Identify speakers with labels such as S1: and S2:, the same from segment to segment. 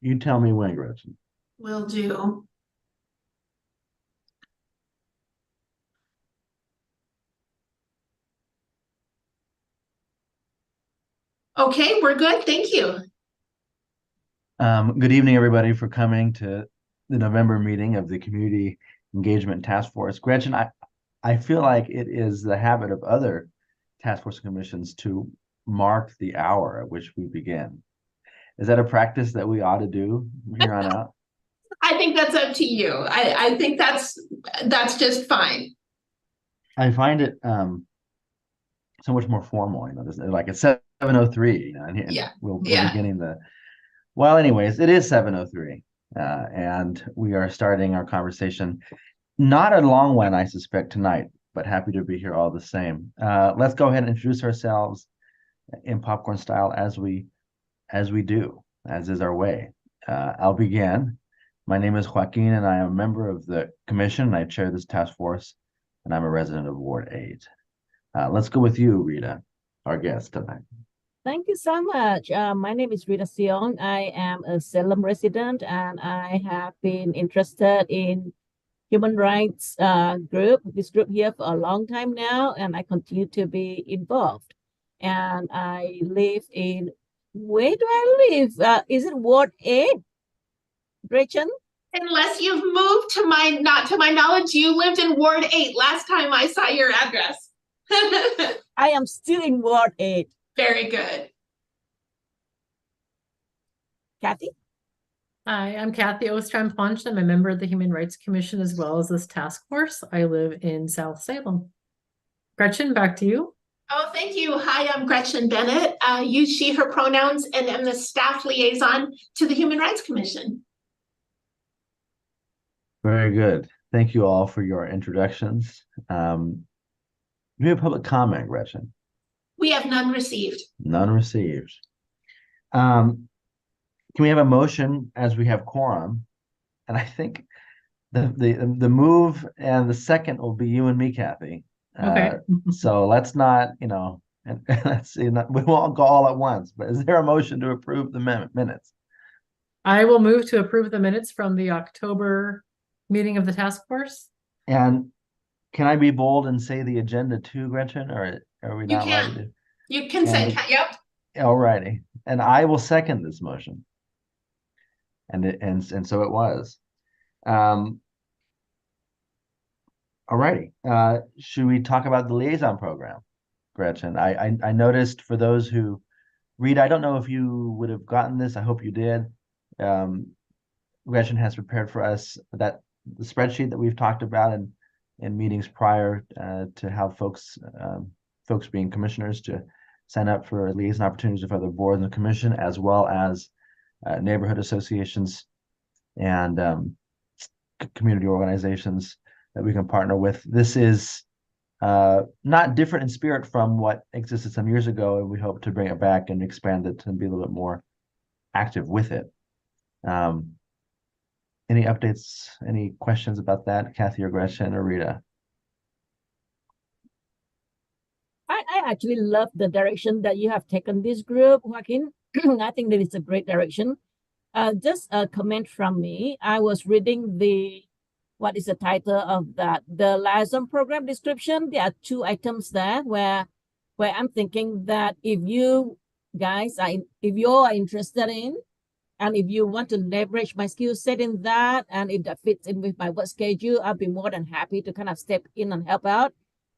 S1: You tell me when, Gretchen.
S2: Will do. Okay, we're good. Thank you.
S1: Good evening, everybody, for coming to the November meeting of the Community Engagement Task Force. Gretchen, I feel like it is the habit of other task force commissions to mark the hour at which we begin. Is that a practice that we ought to do here on out?
S2: I think that's up to you. I think that's just fine.
S1: I find it so much more formal, like it's 7:03, and
S2: Yeah.
S1: we're
S2: Yeah.
S1: beginning the well, anyways, it is 7:03, and we are starting our conversation. Not a long one, I suspect, tonight, but happy to be here all the same. Let's go ahead and introduce ourselves in popcorn style as we do, as is our way. I'll begin. My name is Joaquin, and I am a member of the commission. I chair this task force, and I'm a resident of Ward 8. Let's go with you, Rita, our guest tonight.
S3: Thank you so much. My name is Rita Sion. I am a Salem resident and I have been interested in human rights this group here for a long time now, and I continue to be involved. And I live in, where do I live? Is it Ward 8, Gretchen?
S2: Unless you've moved to my, not to my knowledge, you lived in Ward 8 last time I saw your address.
S3: I am still in Ward 8.
S2: Very good.
S3: Kathy?
S4: Hi, I'm Kathy Ostrom-Ponch. I'm a member of the Human Rights Commission as well as this task force. I live in South Salem. Gretchen, back to you.
S2: Oh, thank you. Hi, I'm Gretchen Bennett. Use she, her pronouns, and am the staff liaison to the Human Rights Commission.
S1: Very good. Thank you all for your introductions. We have public comment, Gretchen.
S2: We have none received.
S1: None received. Can we have a motion as we have quorum? And I think the move and the second will be you and me, Kathy.
S4: Okay.
S1: So let's not, and let's see, we won't go all at once. But is there a motion to approve the minutes?
S4: I will move to approve the minutes from the October meeting of the task force.
S1: And can I be bold and say the agenda too, Gretchen, or are we
S2: You
S1: not allowed to
S2: can.
S1: do?
S2: You can say, yep.
S1: All righty. And I will second this motion. And so it was. All righty. Should we talk about the liaison program, Gretchen? I noticed for those who read, I don't know if you would have gotten this. I hope you did. Gretchen has prepared for us the spreadsheet that we've talked about in meetings prior to have folks being commissioners to sign up for liaison opportunities with other boards and the commission, as well as neighborhood associations and community organizations that we can partner with. This is not different in spirit from what existed some years ago, and we hope to bring it back and expand it and be a little bit more active with it. Any updates, any questions about that, Kathy or Gretchen or Rita?
S3: I actually love the direction that you have taken this group, Joaquin. I think that it's a great direction. Just a comment from me. I was reading what is the title of that? The liaison program description. There are two items there where I'm thinking that if you are interested in, and if you want to leverage my skill set in that, and if that fits in with my work schedule, I'll be more than happy to kind of step in and help out.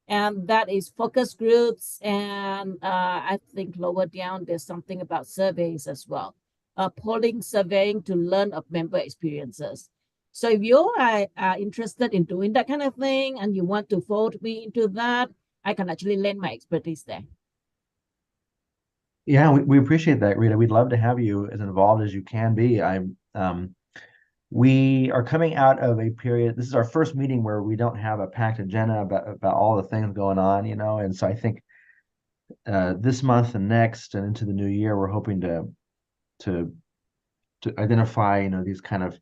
S3: And that is focus groups. And I think lower down, there's something about surveys as well. Polling, surveying to learn of member experiences. So if you are interested in doing that kind of thing and you want to fold me into that, I can actually lend my expertise there.
S1: Yeah, we appreciate that, Rita. We'd love to have you as involved as you can be. We are coming out of a period. This is our first meeting where we don't have a packed agenda about all the things going on, and so I think this month and next and into the new year, we're hoping to identify, these kind of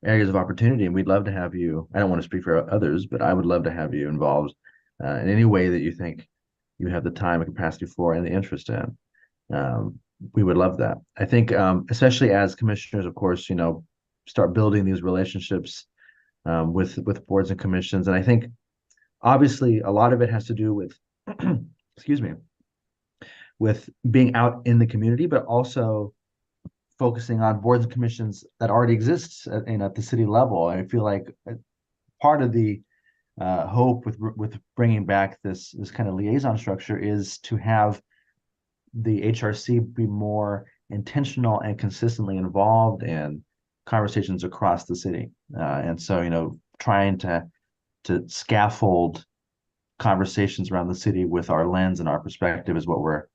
S1: areas of opportunity, and we'd love to have you. I don't want to speak for others, but I would love to have you involved in any way that you think you have the time and capacity for and the interest in. we would love that. I think, especially as commissioners, of course, start building these relationships with boards and commissions. And I think obviously a lot of it has to do with, excuse me, with being out in the community, but also focusing on boards and commissions that already exist at the city level. I feel like part of the hope with bringing back this kind of liaison structure is to have the HRC be more intentional and consistently involved in conversations across the city. And so, trying to scaffold conversations around the city with our lens and our perspective is what we're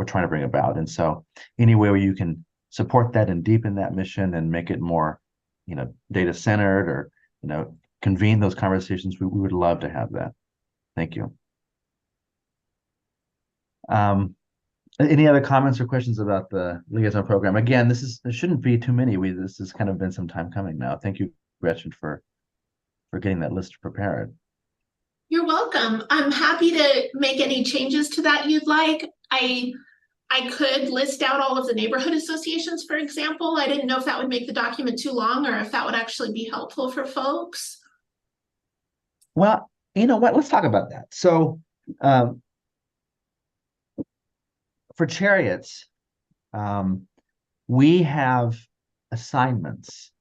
S1: trying to bring about. And so any way where you can support that and deepen that mission and make it more, data centered or, convene those conversations, we would love to have that. Thank you. Any other comments or questions about the liaison program? Again, there shouldn't be too many. This has kind of been some time coming now. Thank you, Gretchen, for getting that list prepared.
S2: You're welcome. I'm happy to make any changes to that you'd like. I could list out all of the neighborhood associations, for example. I didn't know if that would make the document too long or if that would actually be helpful for folks.
S1: Well, you know what? Let's talk about that. So, for Chariots, we have assignments.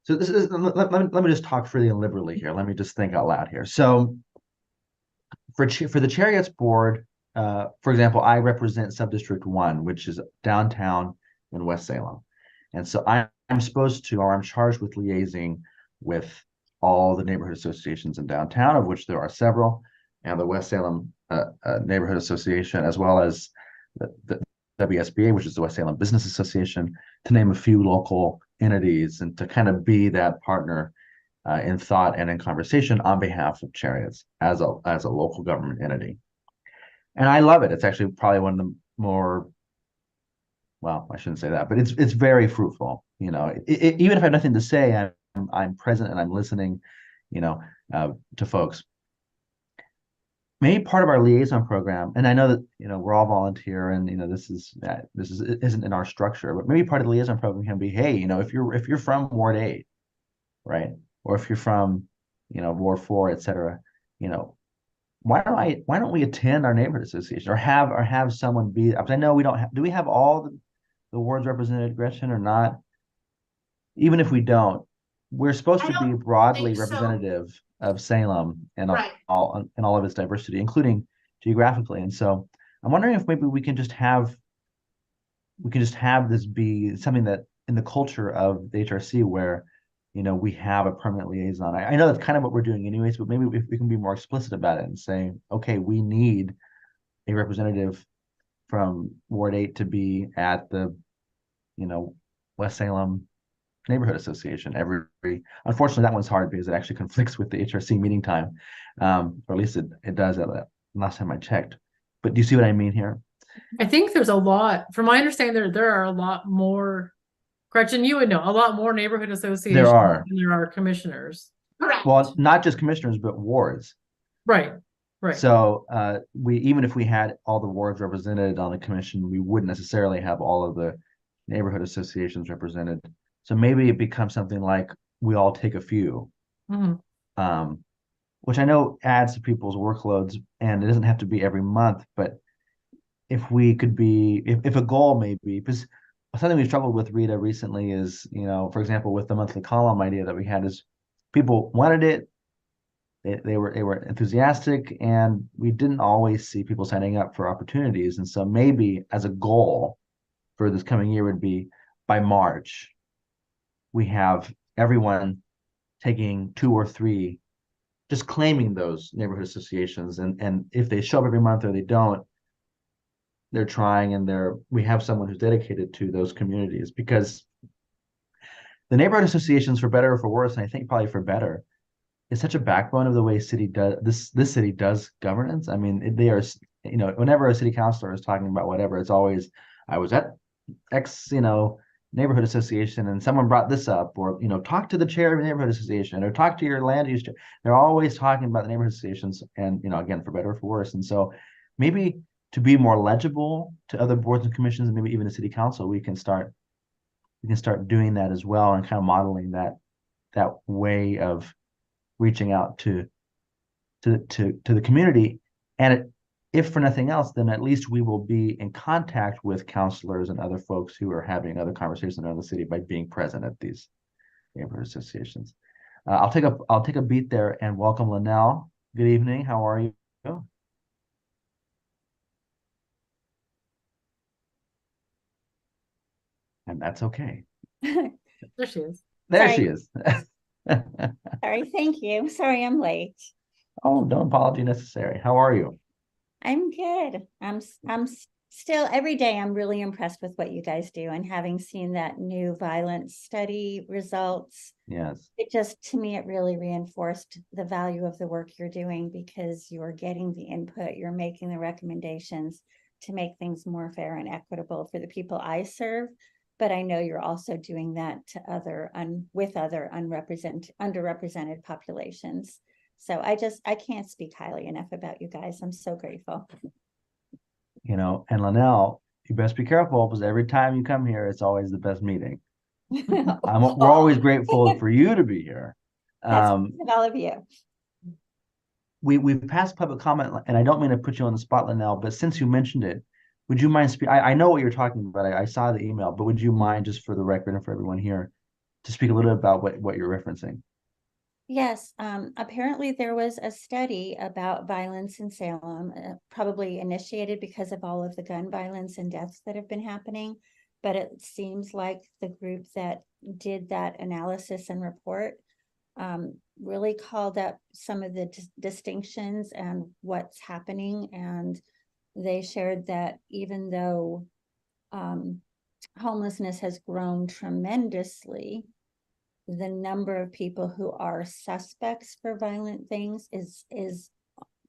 S1: So this is, let me just talk freely and liberally here. Let me just think out loud here. So for the Chariots board, for example, I represent Subdistrict 1, which is downtown in West Salem. And so I'm supposed to, or I'm charged with liaising with all the neighborhood associations in downtown, of which there are several, and the West Salem Neighborhood Association, as well as the WSBA, which is the West Salem Business Association, to name a few local entities, and to kind of be that partner in thought and in conversation on behalf of Chariots as a local government entity. And I love it. It's actually probably one of the more, well, I shouldn't say that, but it's very fruitful. Even if I have nothing to say, I'm present and I'm listening, to folks. Maybe part of our liaison program, and I know that we're all volunteer, and this isn't in our structure, but maybe part of the liaison program can be, hey, if you're from Ward 8, right, or if you're from Ward 4, etc., why don't we attend our neighborhood association or have someone be? Because I know we don't have. Do we have all the wards represented, Gretchen, or not? Even if we don't, we're supposed to be broadly representative of Salem and all of its diversity, including geographically. And so I'm wondering if maybe we can just have this be something that in the culture of the HRC where we have a permanent liaison. I know that's kind of what we're doing anyways, but maybe if we can be more explicit about it and say, okay, we need a representative from Ward 8 to be at the West Salem Neighborhood Association unfortunately that one's hard because it actually conflicts with the HRC meeting time, or at least it does at last time I checked. But do you see what I mean here?
S4: I think there's a lot, from my understanding, there are a lot more, Gretchen, you would know, a lot more neighborhood associations
S1: there are
S4: commissioners.
S2: Correct.
S1: Well, not just commissioners, but wards.
S4: Right.
S1: So even if we had all the wards represented on the commission, we wouldn't necessarily have all of the neighborhood associations represented. So maybe it becomes something like we all take a few, which I know adds to people's workloads, and it doesn't have to be every month. But if we could be, if a goal may be, because something we've struggled with, Rita, recently is, for example, with the monthly column idea that we had, is people wanted it, they were enthusiastic, and we didn't always see people signing up for opportunities. And so maybe as a goal for this coming year would be by March, we have everyone taking 2 or 3, just claiming those neighborhood associations. And if they show up every month or they don't, they're trying, and we have someone who's dedicated to those communities, because the neighborhood associations, for better or for worse, and I think probably for better, is such a backbone of the way city does this city does governance. I mean, they are, whenever a city councilor is talking about whatever, it's always, I was at X, neighborhood association and someone brought this up, or, you know, talk to the chair of the neighborhood association or talk to your land use chair. They're always talking about the neighborhood associations and, you know, again, for better or for worse. And so maybe to be more legible to other boards and commissions and maybe even the city council, we can start doing that as well and kind of modeling that way of reaching out to the community. And if for nothing else, then at least we will be in contact with counselors and other folks who are having other conversations around the city by being present at these neighborhood associations. I'll take a beat there and welcome Linnell. Good evening. How are you? And that's okay.
S4: There she is.
S1: There
S5: Sorry.
S1: she is.
S5: Sorry, thank you. Sorry, I'm late.
S1: Oh, no apology necessary. How are you?
S5: I'm good. I'm still every day I'm really impressed with what you guys do, and having seen that new violence study results,
S1: Yes.
S5: it just, to me, it really reinforced the value of the work you're doing, because you're getting the input, you're making the recommendations to make things more fair and equitable for the people I serve. But I know you're also doing that to other underrepresented populations. So I can't speak highly enough about you guys. I'm so grateful.
S1: You know, and Linnell, you best be careful because every time you come here, it's always the best meeting. We're always grateful for you to be here.
S5: That's all of you.
S1: We've passed public comment, and I don't mean to put you on the spot, Linnell, but since you mentioned it, would you mind I know what you're talking about. I saw the email, but would you mind, just for the record and for everyone here, to speak a little bit about what you're referencing?
S5: Yes, apparently there was a study about violence in Salem, probably initiated because of all of the gun violence and deaths that have been happening. But it seems like the group that did that analysis and report really called up some of the distinctions and what's happening. And they shared that even though homelessness has grown tremendously, the number of people who are suspects for violent things is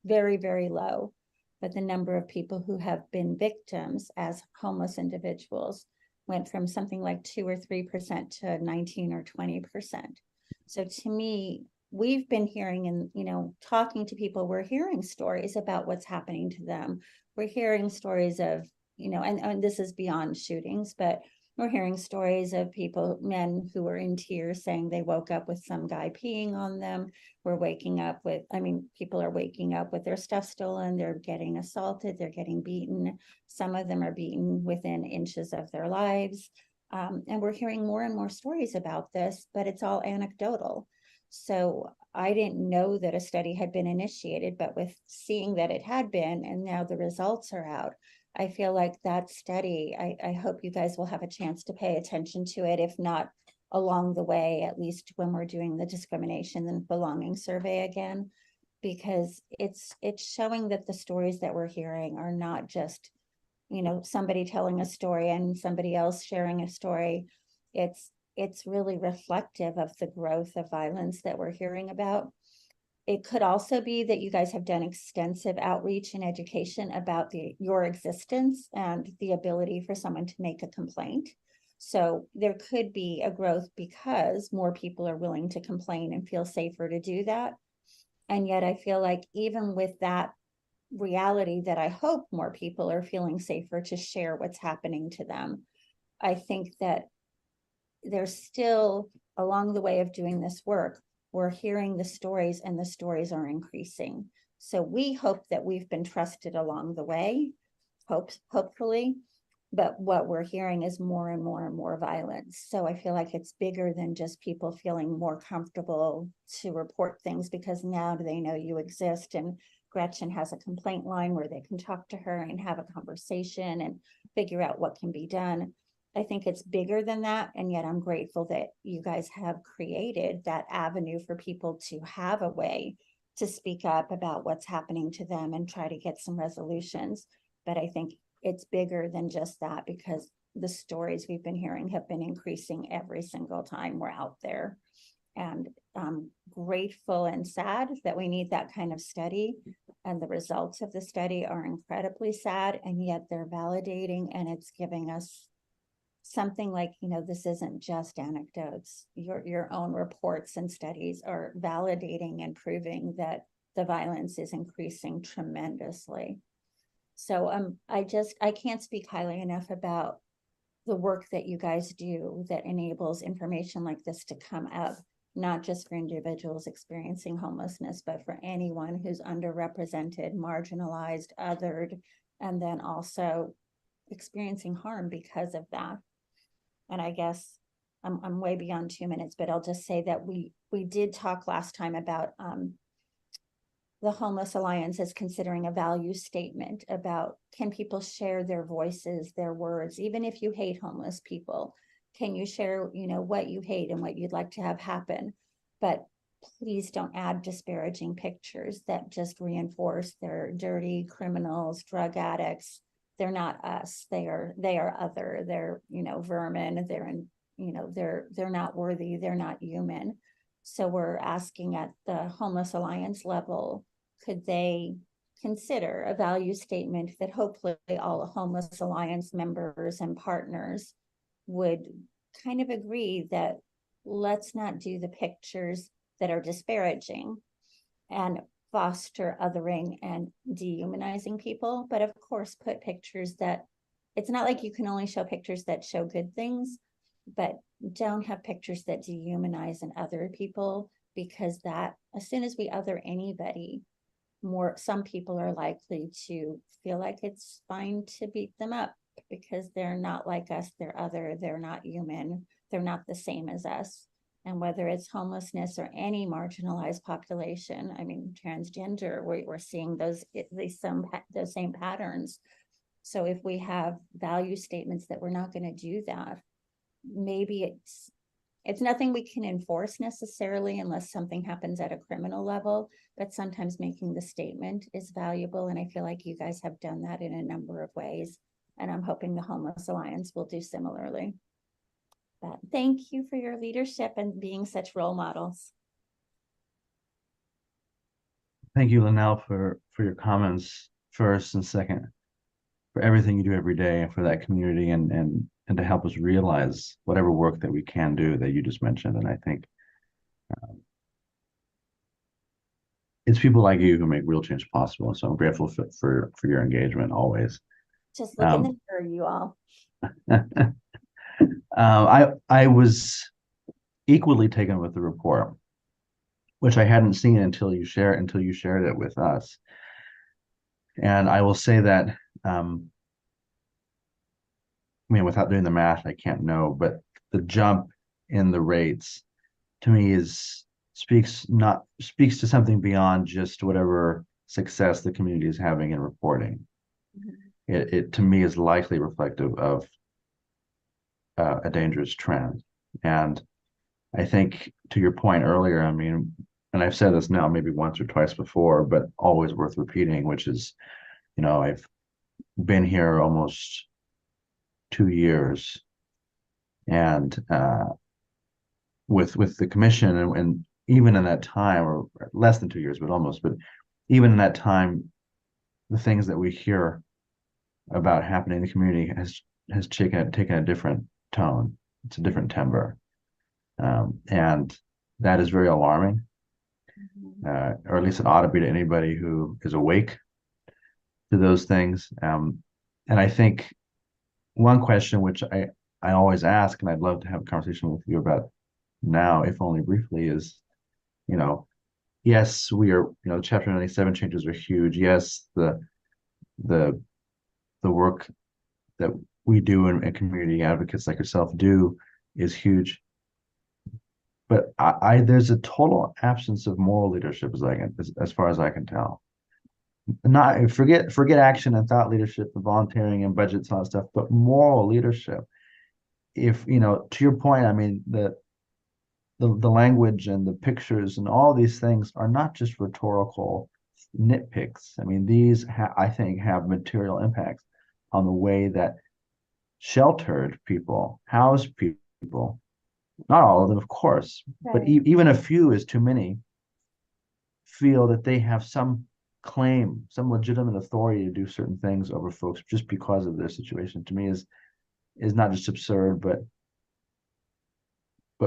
S5: very, very low. But the number of people who have been victims as homeless individuals went from something like 2 or 3% to 19 or 20%. So to me, we've been hearing and, you know, talking to people, we're hearing stories about what's happening to them. We're hearing stories of, you know, and this is beyond shootings, but we're hearing stories of people, men who were in tears saying they woke up with some guy peeing on them. We're waking up with, people are waking up with their stuff stolen. They're getting assaulted. They're getting beaten. Some of them are beaten within inches of their lives. And we're hearing more and more stories about this, but it's all anecdotal. So I didn't know that a study had been initiated, but with seeing that it had been, and now the results are out, I feel like that study, I hope you guys will have a chance to pay attention to it, if not along the way, at least when we're doing the discrimination and belonging survey again, because it's showing that the stories that we're hearing are not just, you know, somebody telling a story and somebody else sharing a story. It's really reflective of the growth of violence that we're hearing about. It could also be that you guys have done extensive outreach and education about your existence and the ability for someone to make a complaint. So there could be a growth because more people are willing to complain and feel safer to do that. And yet I feel like even with that reality, that I hope more people are feeling safer to share what's happening to them, I think that there's still, along the way of doing this work, we're hearing the stories and the stories are increasing. So we hope that we've been trusted along the way, hopefully, but what we're hearing is more and more and more violence. So I feel like it's bigger than just people feeling more comfortable to report things because now they know you exist, and Gretchen has a complaint line where they can talk to her and have a conversation and figure out what can be done. I think it's bigger than that. And yet I'm grateful that you guys have created that avenue for people to have a way to speak up about what's happening to them and try to get some resolutions. But I think it's bigger than just that, because the stories we've been hearing have been increasing every single time we're out there. And I'm grateful and sad that we need that kind of study. And the results of the study are incredibly sad, and yet they're validating, and it's giving us something like, this isn't just anecdotes. Your own reports and studies are validating and proving that the violence is increasing tremendously. So I can't speak highly enough about the work that you guys do that enables information like this to come up, not just for individuals experiencing homelessness, but for anyone who's underrepresented, marginalized, othered, and then also experiencing harm because of that. And I guess I'm way beyond 2 minutes, but I'll just say that we did talk last time about the Homeless Alliance is considering a value statement about, can people share their voices, their words, even if you hate homeless people, can you share, what you hate and what you'd like to have happen? But please don't add disparaging pictures that just reinforce they're dirty criminals, drug addicts. They're not us. They are other. They're, vermin. They're not worthy. They're not human. So we're asking at the Homeless Alliance level, could they consider a value statement that hopefully all Homeless Alliance members and partners would kind of agree that let's not do the pictures that are disparaging and foster othering and dehumanizing people, but of course put pictures that, it's not like you can only show pictures that show good things, but don't have pictures that dehumanize and other people, because that, as soon as we other anybody, some people are likely to feel like it's fine to beat them up because they're not like us, they're other, they're not human, they're not the same as us. And whether it's homelessness or any marginalized population, I mean, transgender, we're seeing those same patterns. So if we have value statements that we're not going to do that, maybe it's nothing we can enforce necessarily unless something happens at a criminal level, but sometimes making the statement is valuable. And I feel like you guys have done that in a number of ways. And I'm hoping the Homeless Alliance will do similarly. But thank you for your leadership and being such role models.
S1: Thank you, Linnell, for your comments first, and second, for everything you do every day and for that community and to help us realize whatever work that we can do that you just mentioned. And I think it's people like you who make real change possible. So I'm grateful for your engagement always.
S5: Just look in the mirror, you all.
S1: I was equally taken with the report, which I hadn't seen until you shared it with us. And I will say that, I mean, without doing the math, I can't know, but the jump in the rates to me speaks to something beyond just whatever success the community is having in reporting. Mm-hmm. It to me is likely reflective of a dangerous trend. And I think, to your point earlier, I mean, and I've said this now maybe once or twice before, but always worth repeating, which is, I've been here almost 2 years, and with the commission, and even in that time, or less than 2 years, but almost, but even in that time, the things that we hear about happening in the community has taken a different tone. It's a different timbre, and that is very alarming, or at least it ought to be to anybody who is awake to those things. And I think one question which I always ask, and I'd love to have a conversation with you about now, if only briefly, is, yes, we are, Chapter 97 changes are huge. Yes, the work that we do and community advocates like yourself do is huge. But there's a total absence of moral leadership as far as I can tell. Not forget action and thought leadership and volunteering and budgets and all that stuff, but moral leadership. If to your point, I mean, the language and the pictures and all these things are not just rhetorical nitpicks. I mean, these I think have material impacts on the way that sheltered people, housed people, not all of them, of course, right, but even a few is too many, feel that they have some claim, some legitimate authority to do certain things over folks just because of their situation. To me, is is not just absurd, but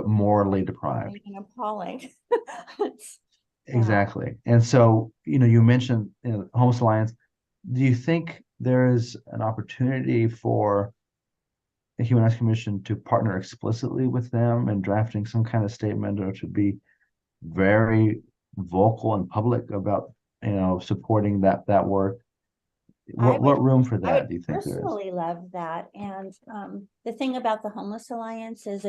S1: morally deprived.
S5: Even appalling. Yeah.
S1: Exactly. And so, you mentioned, Homeless Alliance. Do you think there is an opportunity for the Human Rights Commission to partner explicitly with them in drafting some kind of statement, or to be very vocal and public about, supporting that work?
S5: I
S1: What room for
S5: I
S1: that
S5: would
S1: do you think there is?
S5: personally love that. And the thing about the Homeless Alliance is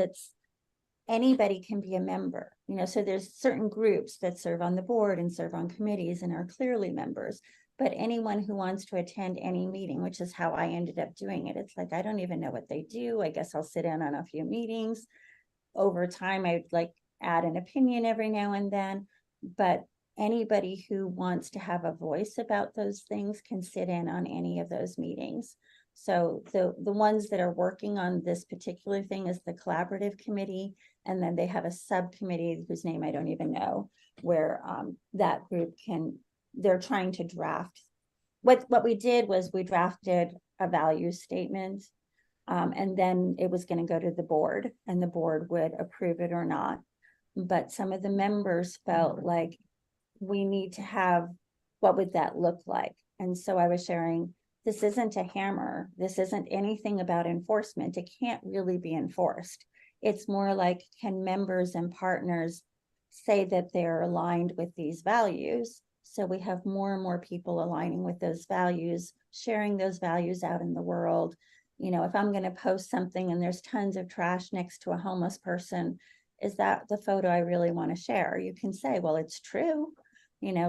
S5: anybody can be a member, so there's certain groups that serve on the board and serve on committees and are clearly members. But anyone who wants to attend any meeting, which is how I ended up doing it, it's like, I don't even know what they do. I guess I'll sit in on a few meetings. Over time, I'd like add an opinion every now and then, but anybody who wants to have a voice about those things can sit in on any of those meetings. So the ones that are working on this particular thing is the collaborative committee, and then they have a subcommittee whose name I don't even know, where that group they're trying to draft. What we did was we drafted a value statement, and then it was going to go to the board, and the board would approve it or not. But some of the members felt like we need to have, what would that look like? And so I was sharing, this isn't a hammer. This isn't anything about enforcement. It can't really be enforced. It's more like, can members and partners say that they're aligned with these values? So we have more and more people aligning with those values, sharing those values out in the world. If I'm going to post something and there's tons of trash next to a homeless person, is that the photo I really want to share? You can say, well, it's true.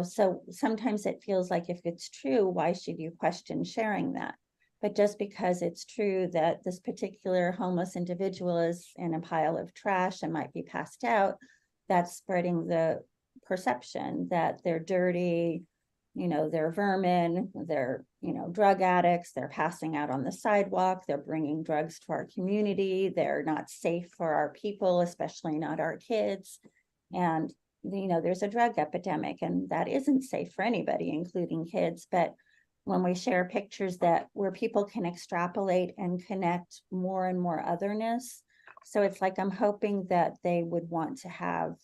S5: So sometimes it feels like, if it's true, why should you question sharing that? But just because it's true that this particular homeless individual is in a pile of trash and might be passed out, that's spreading the perception that they're dirty, they're vermin, they're, drug addicts, they're passing out on the sidewalk, they're bringing drugs to our community, they're not safe for our people, especially not our kids. And there's a drug epidemic, and that isn't safe for anybody, including kids. But when we share pictures where people can extrapolate and connect more and more otherness, so it's like, I'm hoping that they would want to have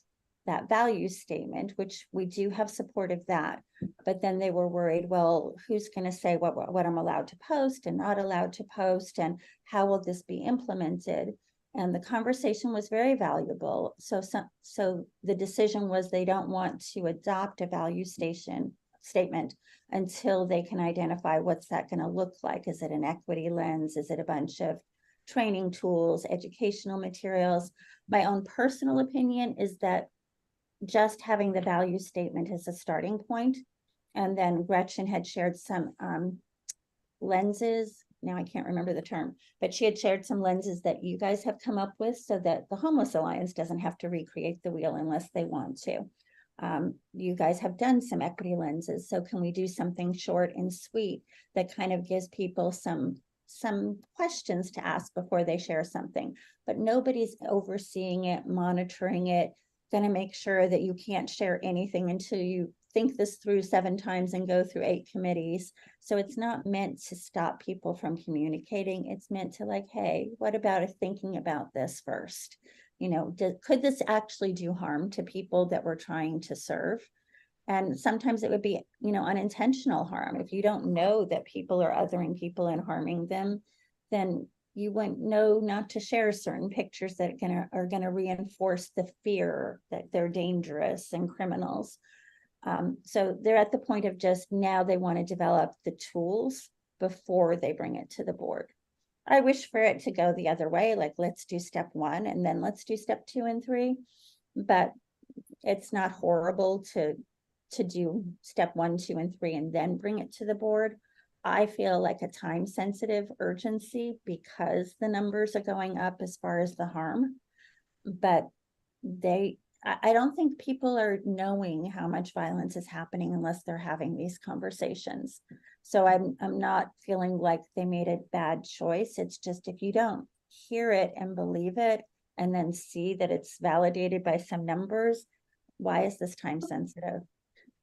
S5: that value statement, which we do have support of that. But then they were worried, well, who's going to say what I'm allowed to post and not allowed to post, and how will this be implemented? And the conversation was very valuable. So the decision was, they don't want to adopt a value statement until they can identify what's that going to look like. Is it an equity lens? Is it a bunch of training tools, educational materials? My own personal opinion is that just having the value statement as a starting point, and then Gretchen had shared some lenses. Now I can't remember the term, but she had shared some lenses that you guys have come up with, so that the Homeless Alliance doesn't have to recreate the wheel unless they want to. You guys have done some equity lenses, so can we do something short and sweet that kind of gives people some questions to ask before they share something? But nobody's overseeing it, monitoring it, going to make sure that you can't share anything until you think this through 7 times and go through 8 committees. So it's not meant to stop people from communicating. It's meant to, like, hey, what about thinking about this first? Could this actually do harm to people that we're trying to serve? And sometimes it would be, unintentional harm. If you don't know that people are othering people and harming them, then you wouldn't know not to share certain pictures that are gonna reinforce the fear that they're dangerous and criminals. So they're at the point of just, now they want to develop the tools before they bring it to the board. I wish for it to go the other way, like, let's do step 1 and then let's do step 2 and 3. But it's not horrible to do step 1, 2, and 3 and then bring it to the board. I feel like a time sensitive urgency, because the numbers are going up as far as the harm. But I don't think people are knowing how much violence is happening unless they're having these conversations. So I'm not feeling like they made a bad choice. It's just, if you don't hear it and believe it, and then see that it's validated by some numbers, why is this time sensitive?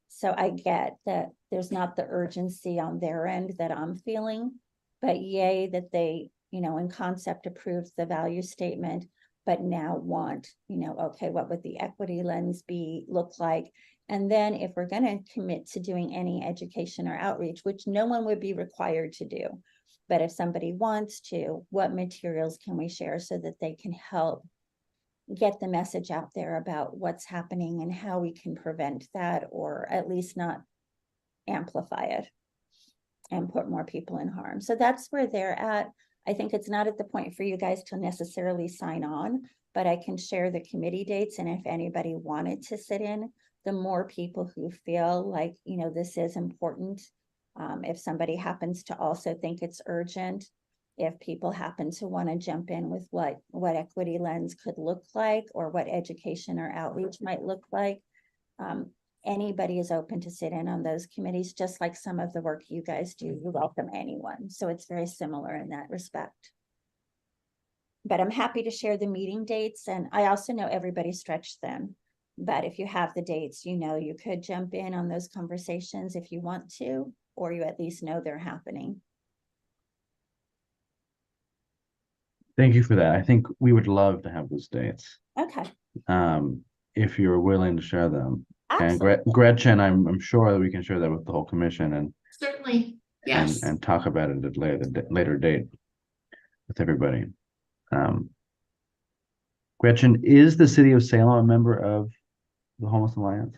S5: So I get that there's not the urgency on their end that I'm feeling, but yay that they in concept approved the value statement, but now want, okay, what would the equity lens look like? And then if we're going to commit to doing any education or outreach, which no one would be required to do, but if somebody wants to, what materials can we share so that they can help get the message out there about what's happening and how we can prevent that, or at least not amplify it and put more people in harm. So that's where they're at. I think it's not at the point for you guys to necessarily sign on, but I can share the committee dates. And if anybody wanted to sit in, the more people who feel like, this is important. If somebody happens to also think it's urgent, if people happen to want to jump in with what equity lens could look like, or what education or outreach might look like, anybody is open to sit in on those committees, just like some of the work you guys do. You welcome anyone. So it's very similar in that respect. But I'm happy to share the meeting dates. And I also know everybody's stretched thin. But if you have the dates, you could jump in on those conversations if you want to, or you at least know they're happening.
S1: Thank you for that. I think we would love to have those dates.
S5: Okay.
S1: If you're willing to share them.
S5: Absolutely.
S1: And Gretchen, I'm sure that we can share that with the whole commission and
S2: Certainly, yes.
S1: and talk about it at a later date with everybody. Gretchen, is the city of Salem a member of the Homeless Alliance?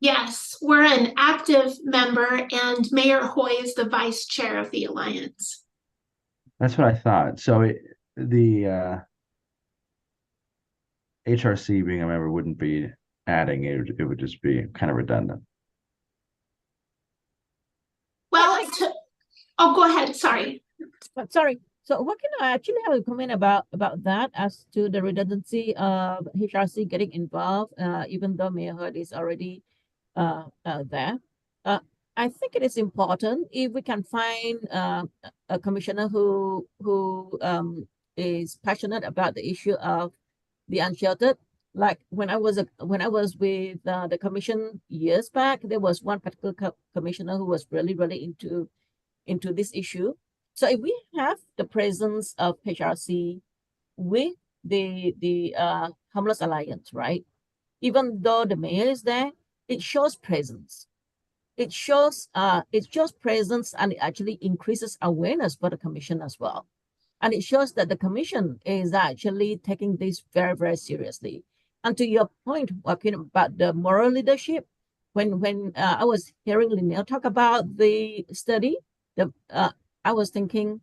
S2: Yes, we're an active member, and Mayor Hoy is the vice chair of the Alliance.
S1: That's what I thought. So the HRC being a member wouldn't be adding it, it would just be kind of redundant.
S2: Well, oh, go ahead. Sorry.
S3: Sorry. So what can I actually have a comment about that as to the redundancy of HRC getting involved, even though Mayor Hoy is already there? I think it is important if we can find a commissioner who is passionate about the issue of the unsheltered. Like when I was with the commission years back, there was one particular commissioner who was really into this issue. So if we have the presence of HRC with the Homeless Alliance, right? Even though the mayor is there, it shows presence. It shows presence, and it actually increases awareness for the commission as well. And it shows that the commission is actually taking this very, very seriously. And to your point, Joaquin, about the moral leadership, when I was hearing Linnell talk about the study, I was thinking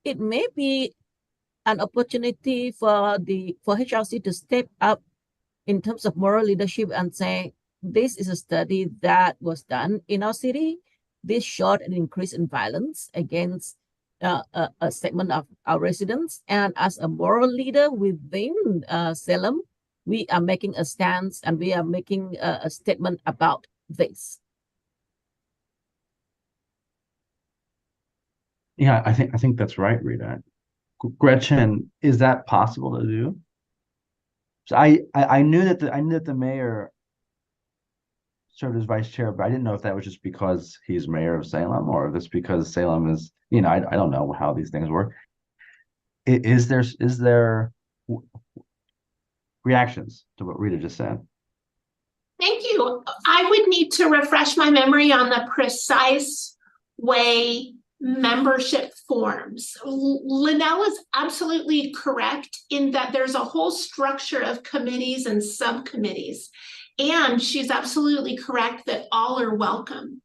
S3: it may be an opportunity for HRC to step up in terms of moral leadership and say, this is a study that was done in our city. This showed an increase in violence against a segment of our residents. And as a moral leader within Salem, we are making a stance and we are making a statement about this.
S1: Yeah, I think that's right, Rita. Gretchen, is that possible to do? So I knew that the mayor served as vice chair, but I didn't know if that was just because he's mayor of Salem, or if it's because Salem is, I don't know how these things work. Is there reactions to what Rita just said?
S2: Thank you. I would need to refresh my memory on the precise way membership forms. Linnell is absolutely correct in that there's a whole structure of committees and subcommittees. And she's absolutely correct that all are welcome.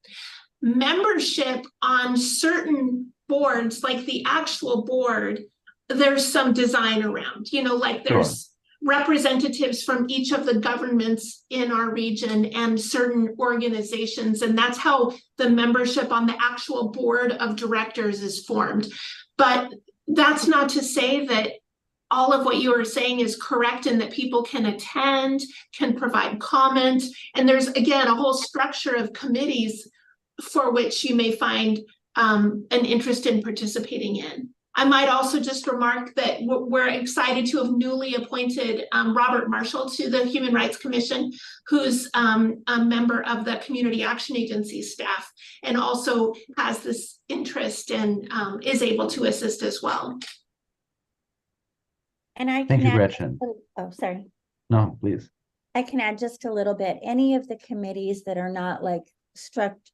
S2: Membership on certain boards, like the actual board, there's some design around, like there's representatives from each of the governments in our region and certain organizations. And that's how the membership on the actual board of directors is formed. But that's not to say that all of what you are saying is correct and that people can attend, can provide comment. And there's, again, a whole structure of committees for which you may find an interest in participating in. I might also just remark that we're excited to have newly appointed Robert Marshall to the Human Rights Commission, who's a member of the Community Action Agency staff and also has this interest and is able to assist as well.
S5: And I
S1: Thank
S5: can
S1: you,
S5: add,
S1: Gretchen.
S5: oh, sorry.
S1: No, please.
S5: I can add just a little bit. Any of the committees that are not like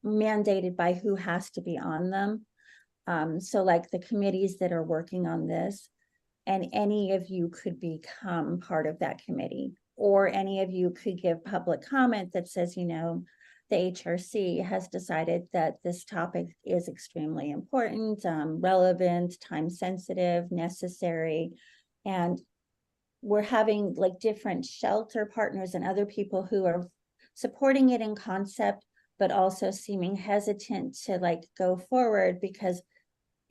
S5: mandated by who has to be on them. So like the committees that are working on this, and any of you could become part of that committee, or any of you could give public comment that says, you know, the HRC has decided that this topic is extremely important, relevant, time sensitive, necessary, and we're having like different shelter partners and other people who are supporting it in concept, but also seeming hesitant to like go forward because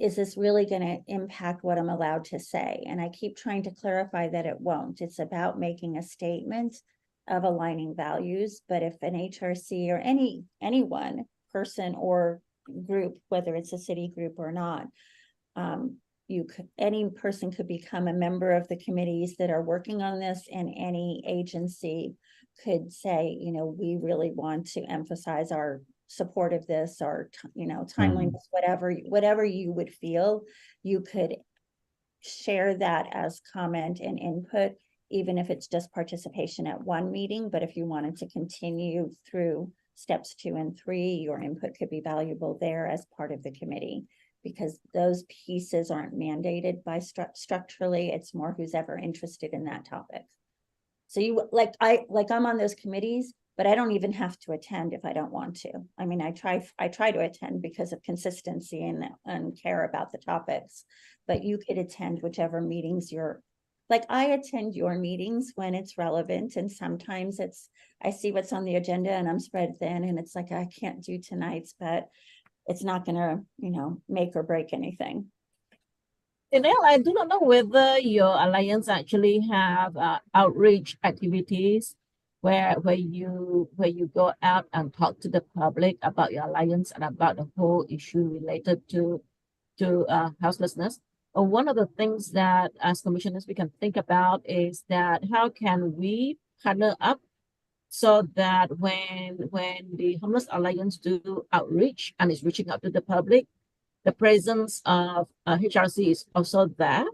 S5: is this really going to impact what I'm allowed to say? And I keep trying to clarify that it won't. It's about making a statement of aligning values. But if an HRC or anyone, person or group, whether it's a city group or not, any person could become a member of the committees that are working on this, and any agency could say, you know, we really want to emphasize our support of this, or timeliness, whatever you would feel, you could share that as comment and input, even if it's just participation at one meeting. But if you wanted to continue through steps 2 and 3, your input could be valuable there as part of the committee, because those pieces aren't mandated by structurally. It's more who's ever interested in that topic. So I'm on those committees, but I don't even have to attend if I don't want to. I mean, I try to attend because of consistency and care about the topics, but you could attend whichever meetings I attend your meetings when it's relevant. And sometimes I see what's on the agenda and I'm spread thin and it's like, I can't do tonight's, but it's not gonna, make or break anything.
S3: Janelle, I do not know whether your alliance actually have outreach activities where you go out and talk to the public about your alliance and about the whole issue related to houselessness. One of the things that as commissioners we can think about is that how can we partner up so that when the Homeless Alliance do outreach and is reaching out to the public, the presence of HRC is also there,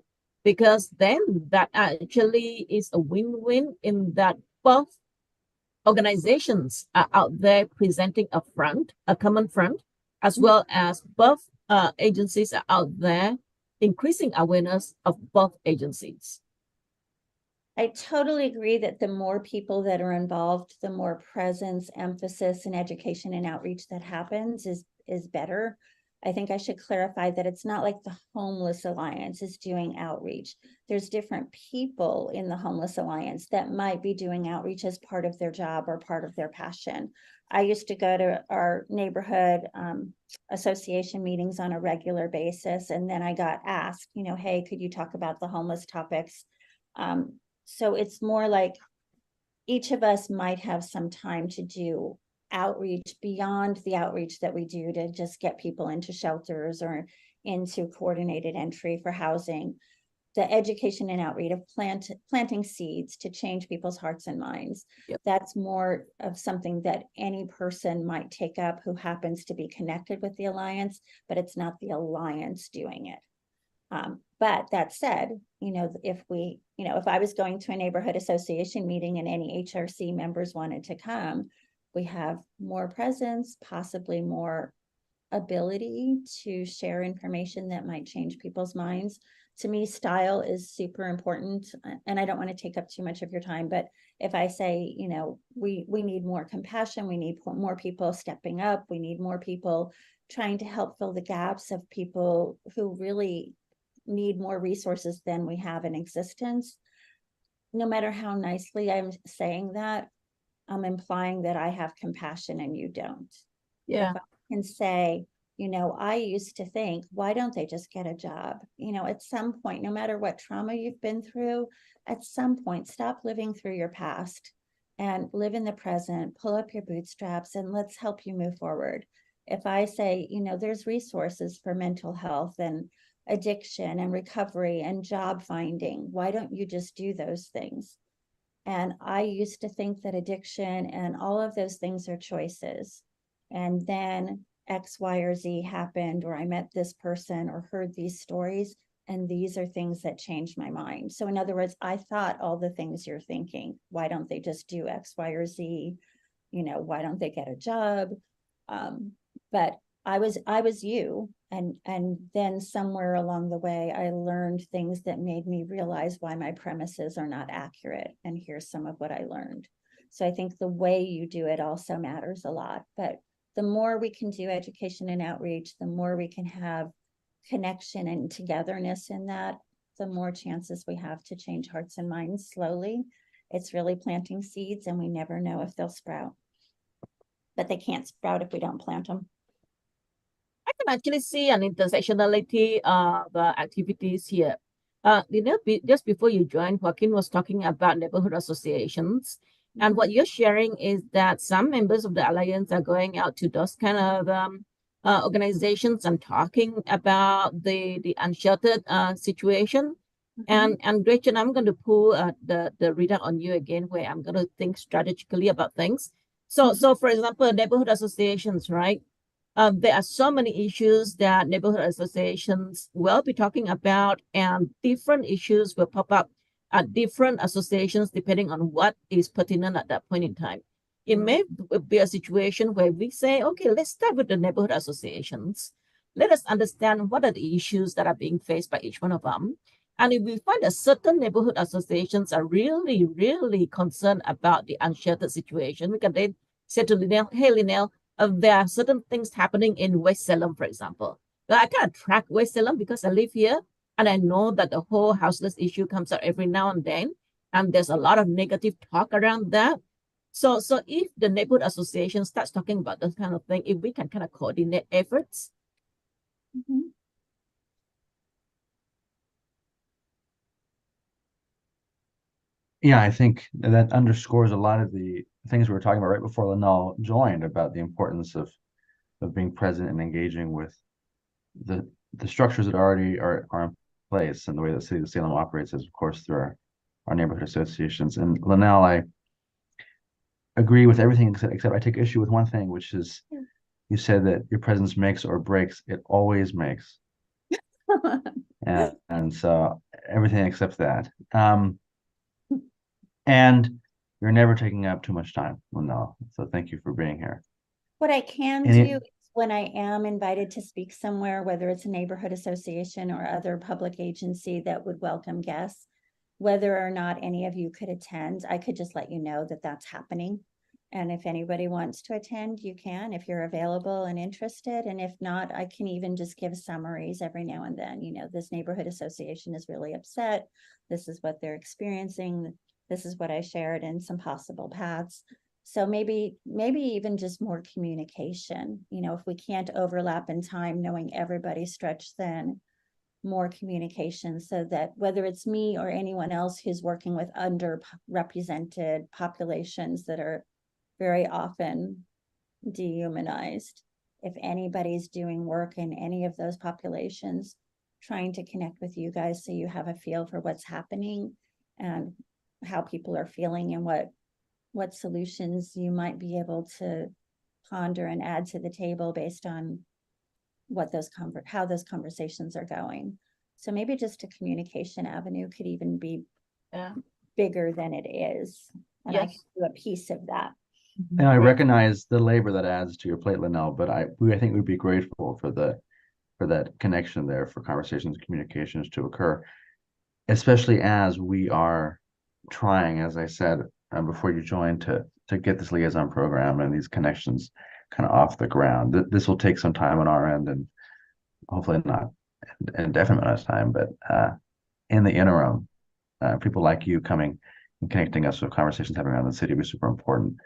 S3: because then that actually is a win-win in that both organizations are out there presenting a common front, as well as both agencies are out there increasing awareness of both agencies.
S5: I totally agree that the more people that are involved, the more presence, emphasis, and education and outreach that happens is better. I think I should clarify that it's not like the Homeless Alliance is doing outreach. There's different people in the Homeless Alliance that might be doing outreach as part of their job or part of their passion. I used to go to our neighborhood association meetings on a regular basis, and then I got asked, hey, could you talk about the homeless topics? So it's more like each of us might have some time to do outreach beyond the outreach that we do to just get people into shelters or into coordinated entry for housing. The education and outreach of planting seeds to change people's hearts and minds.
S3: Yep.
S5: That's more of something that any person might take up who happens to be connected with the Alliance, but it's not the Alliance doing it. But that said, if I was going to a neighborhood association meeting and any HRC members wanted to come, we have more presence, possibly more ability to share information that might change people's minds. To me, style is super important, and I don't want to take up too much of your time, but if I say, we need more compassion, we need more people stepping up, we need more people trying to help fill the gaps of people who really need more resources than we have in existence. No matter how nicely I'm saying that, I'm implying that I have compassion and you don't.
S3: Yeah.
S5: If I can say, I used to think, why don't they just get a job? At some point, no matter what trauma you've been through, at some point, stop living through your past and live in the present, pull up your bootstraps, and let's help you move forward. If I say, there's resources for mental health and addiction and recovery and job finding. Why don't you just do those things? And I used to think that addiction and all of those things are choices. And then X, Y, or Z happened, or I met this person or heard these stories, and these are things that changed my mind. So in other words, I thought all the things you're thinking. Why don't they just do X, Y, or Z? Why don't they get a job? But I was you. And then somewhere along the way, I learned things that made me realize why my premises are not accurate. And here's some of what I learned. So I think the way you do it also matters a lot. But the more we can do education and outreach, the more we can have connection and togetherness in that, the more chances we have to change hearts and minds slowly. It's really planting seeds, and we never know if they'll sprout. But they can't sprout if we don't plant them.
S3: I can actually see an intersectionality of activities here. Just before you joined, Joaquin was talking about neighborhood associations. And what you're sharing is that some members of the Alliance are going out to those kind of organizations and talking about the unsheltered situation. And Gretchen, I'm going to pull the reader on you again, where I'm going to think strategically about things. So for example, neighborhood associations, right? There are so many issues that neighborhood associations will be talking about, and different issues will pop up at different associations depending on what is pertinent at that point in time. It may be a situation where we say, okay, let's start with the neighborhood associations. Let us understand what are the issues that are being faced by each one of them. And if we find that certain neighborhood associations are really, really concerned about the unsheltered situation, we can then say to Linnell, hey, Linnell, there are certain things happening in West Salem, for example. Well, I kind of track West Salem because I live here, and I know that the whole houseless issue comes out every now and then, and there's a lot of negative talk around that. So if the neighborhood association starts talking about this kind of thing, if we can kind of coordinate efforts.
S1: Yeah, I think that underscores a lot of the things we were talking about right before Linnell joined, about the importance of being present and engaging with the structures that already are in place, and the way the city of Salem operates is, of course, through our neighborhood associations. And Linnell, I agree with everything except I take issue with one thing, which is you said that your presence makes or breaks. It always makes. and so everything except that. And you're never taking up too much time, Linnell. So thank you for being here.
S5: What I can do is when I am invited to speak somewhere, whether it's a neighborhood association or other public agency that would welcome guests, whether or not any of you could attend, I could just let you know that that's happening. And if anybody wants to attend, you can, if you're available and interested. And if not, I can even just give summaries every now and then. This neighborhood association is really upset. This is what they're experiencing. This is what I shared, and some possible paths. So maybe even just more communication. If we can't overlap in time, knowing everybody's stretched thin, more communication, so that whether it's me or anyone else who's working with underrepresented populations that are very often dehumanized, if anybody's doing work in any of those populations, trying to connect with you guys so you have a feel for what's happening and how people are feeling, and what solutions you might be able to ponder and add to the table based on how those conversations are going. So maybe just a communication avenue could even be bigger than it is. And I can do a piece of that.
S1: And I recognize the labor that adds to your plate, Linnell, but I think we'd be grateful for that connection there, for conversations and communications to occur, especially as we are trying, as I said before you joined, to get this liaison program and these connections kind of off the ground. This will take some time on our end, and hopefully not an indefinite amount of time, but in the interim, people like you coming and connecting us with conversations happening around the city will be super important.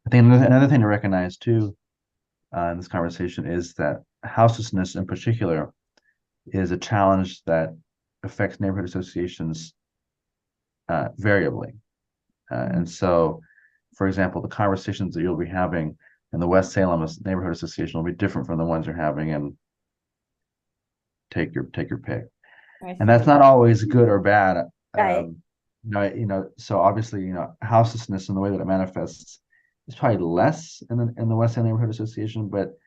S1: I think another thing to recognize too in this conversation is that houselessness in particular is a challenge that affects neighborhood associations variably. And so, for example, the conversations that you'll be having in the West Salem Neighborhood Association will be different from the ones you're having in take your pick.
S5: I
S1: And that's
S5: see.
S1: not always good or bad.
S5: Right.
S1: So obviously, houselessness in the way that it manifests is probably less in the West End Neighborhood Association, but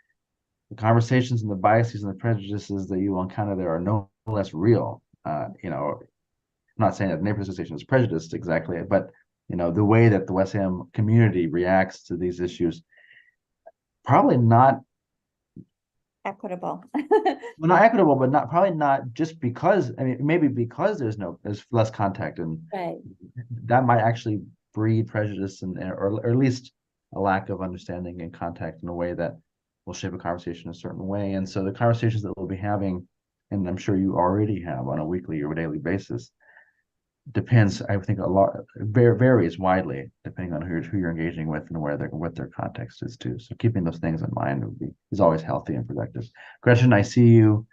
S1: the conversations and the biases and the prejudices that you will encounter there are no less real. I'm not saying that the neighborhood association is prejudiced exactly, but the way that the West Ham community reacts to these issues, probably not
S5: Equitable.
S1: not equitable, but probably not just because, I mean, maybe because there's less contact, and
S5: Right.
S1: that might actually breed prejudice or at least a lack of understanding and contact in a way that will shape a conversation a certain way. And so the conversations that we'll be having, and I'm sure you already have on a weekly or daily basis, depends, I think, a lot, varies widely depending on who you're engaging with and what their context is too. So keeping those things in mind is always healthy and productive. Gretchen, I see you.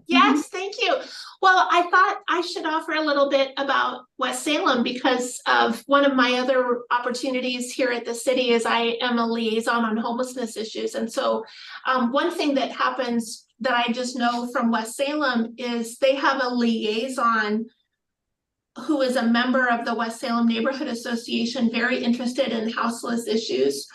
S2: Yes, thank you. Well, I thought I should offer a little bit about West Salem because of one of my other opportunities here at the city is I am a liaison on homelessness issues. And so one thing that happens that I just know from West Salem is they have a liaison who is a member of the West Salem Neighborhood Association, very interested in houseless issues,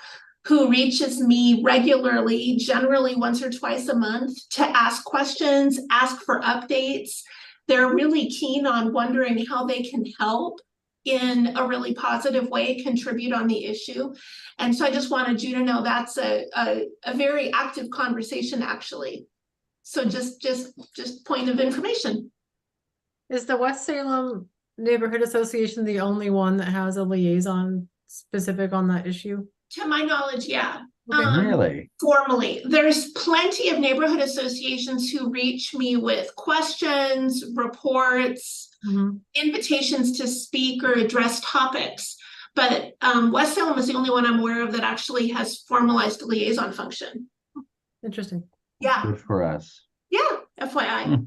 S2: who reaches me regularly, generally once or twice a month, to ask questions, ask for updates. They're really keen on wondering how they can help in a really positive way, contribute on the issue. And so I just wanted you to know that's a very active conversation, actually. So just point of information.
S4: Is the West Salem Neighborhood Association the only one that has a liaison specific on that issue?
S2: To my knowledge, yeah.
S4: Okay.
S1: Really?
S2: Formally, there's plenty of neighborhood associations who reach me with questions, reports, invitations to speak or address topics. But West Salem is the only one I'm aware of that actually has formalized a liaison function.
S4: Interesting.
S2: Yeah,
S1: Good for us.
S2: yeah, FYI.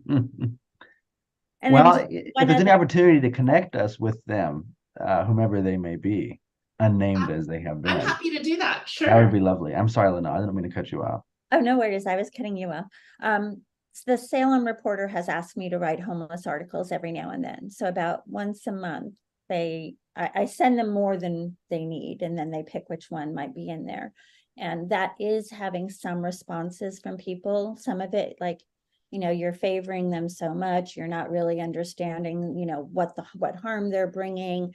S5: And
S1: Well,
S5: then
S1: if
S5: one
S1: there's any
S5: other-
S1: opportunity to connect us with them, whomever they may be, unnamed as they have
S2: I'm
S1: been,
S2: happy to do that,
S1: that would
S2: sure.
S1: be lovely. I'm sorry, Lena, I didn't mean to cut you off.
S5: Oh, no worries. I was cutting you off. The Salem Reporter has asked me to write homeless articles every now and then. So about once a month, I send them more than they need, and then they pick which one might be in there. And that is having some responses from people. Some of it, like, you're favoring them so much, you're not really understanding, what harm they're bringing.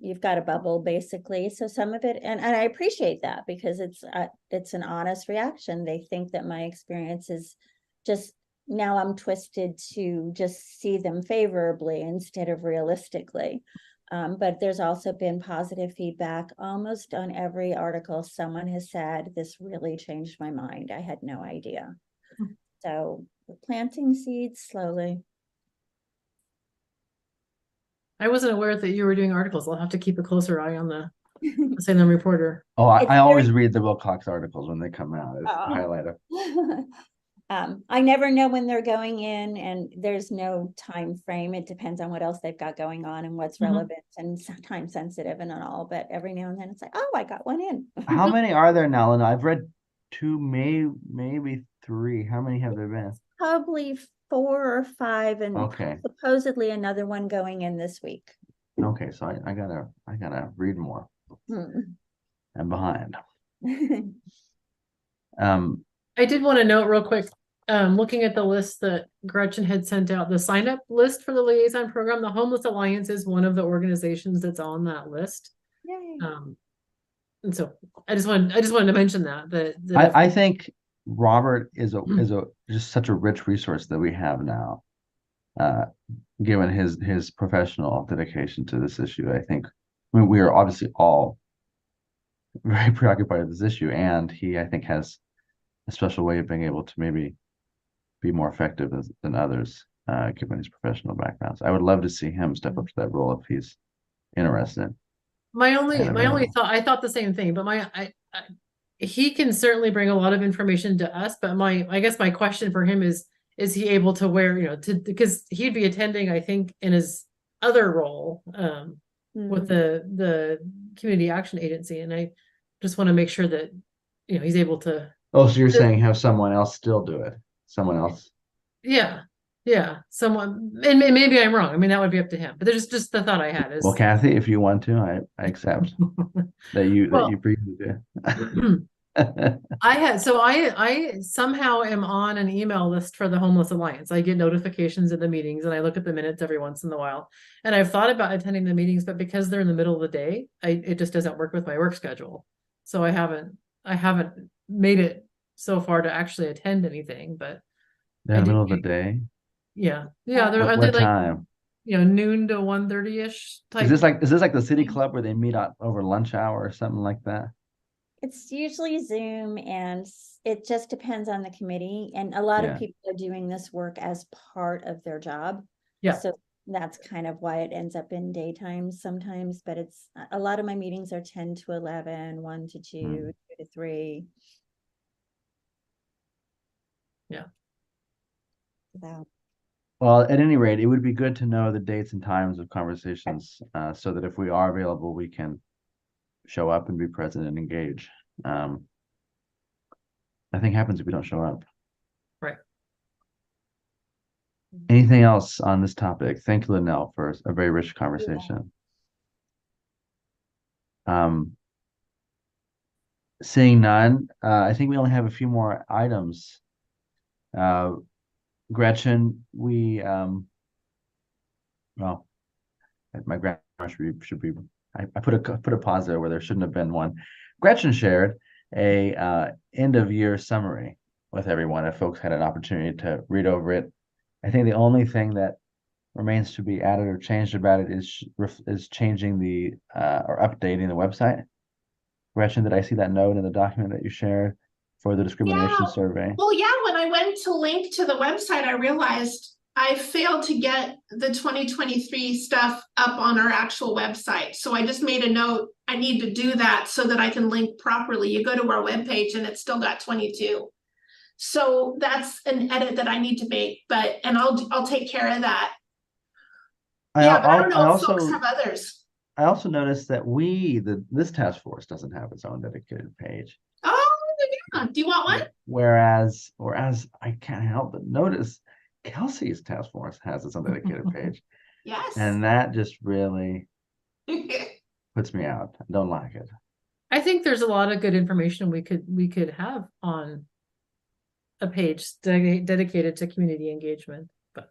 S5: You've got a bubble basically. So some of it, and I appreciate that because it's an honest reaction. They think that my experience is just, now I'm twisted to just see them favorably instead of realistically. But there's also been positive feedback almost on every article. Someone has said, this really changed my mind. I had no idea. So we're planting seeds slowly.
S4: I wasn't aware that you were doing articles. I'll have to keep a closer eye on the Salem Reporter.
S1: Oh, I
S5: It's
S1: always
S5: very-
S1: read the Wilcox articles when they come out. It's the
S5: Oh.
S1: highlight of.
S5: I never know when they're going in, and there's no time frame. It depends on what else they've got going on and what's relevant and time sensitive and all. But every now and then it's like, oh, I got one in.
S1: How many are there now, Lena? I've read 2, maybe 3. How many have there been?
S5: Probably 4 or 5, and
S1: Okay.
S5: supposedly another one going in this week.
S1: Okay, so I gotta read more. I'm behind.
S4: I did want to note real quick, looking at the list that Gretchen had sent out, the sign up list for the liaison program, the Homeless Alliance is one of the organizations that's on that list.
S5: Yay.
S4: And so I just wanted to mention that
S1: I think Robert is just such a rich resource that we have now, given his professional dedication to this issue. I think we are obviously all very preoccupied with this issue, and he, I think, has a special way of being able to maybe be more effective than others, given his professional background. So I would love to see him step up to that role if he's interested.
S4: my only
S1: available.
S4: thought, I thought the same thing, but he can certainly bring a lot of information to us, but I guess my question for him is he able to wear, because he'd be attending, I think, in his other role, with the Community Action Agency. And I just want to make sure that, he's able to
S1: Oh, so you're saying have someone else still do it? Someone else?
S4: Yeah, yeah, someone, and maybe I'm wrong. I mean, that would be up to him, but there's just the thought I had
S1: Well,
S4: is,
S1: Kathy, if you want to, I accept that you
S4: well,
S1: briefly do.
S4: I somehow am on an email list for the Homeless Alliance. I get notifications of the meetings and I look at the minutes every once in a while. And I've thought about attending the meetings, but because they're in the middle of the day, it just doesn't work with my work schedule. So I haven't made it so far to actually attend anything, but
S1: In
S4: I
S1: the
S4: do.
S1: middle of the day?
S4: Yeah, yeah. Are they
S1: What
S4: like,
S1: time?
S4: noon to 1:30-ish type?
S1: Is this like the city club where they meet on over lunch hour or something like that?
S5: It's usually Zoom and it just depends on the committee. And a lot of
S1: Yeah.
S5: people are doing this work as part of their job.
S4: Yeah.
S5: So that's kind of why it ends up in daytime sometimes, but it's a lot of my meetings are 10 to 11, 1 to 2, 2 to 3.
S4: Yeah.
S5: So
S1: Well, at any rate, it would be good to know the dates and times of conversations, so that if we are available, we can show up and be present and engage. Nothing happens if we don't show up.
S4: Right.
S1: Anything else on this topic? Thank you, Lynell, for a very rich conversation. Seeing none, I think we only have a few more items. Gretchen, well, my grammar should be I put a pause there where there shouldn't have been one. Gretchen shared a end of year summary with everyone if folks had an opportunity to read over it. I think the only thing that remains to be added or changed about it is changing the or updating the website. Gretchen, did I see that note in the document that you shared for the discrimination
S2: Yeah.
S1: survey?
S2: Well, yeah, when I went to link to the website, I realized I failed to get the 2023 stuff up on our actual website. So I just made a note, I need to do that so that I can link properly. You go to our webpage and it's still got 22. So that's an edit that I need to make, and I'll take care of that. Yeah, but I don't know if folks have others.
S1: I also noticed that this task force doesn't have its own dedicated page.
S2: Oh, yeah. Do you want one?
S1: Whereas I can't help but notice Kelsey's task force has its own dedicated page.
S2: Yes.
S1: And that just really puts me out. I don't like it.
S4: I think there's a lot of good information we could have on a page dedicated to community engagement, but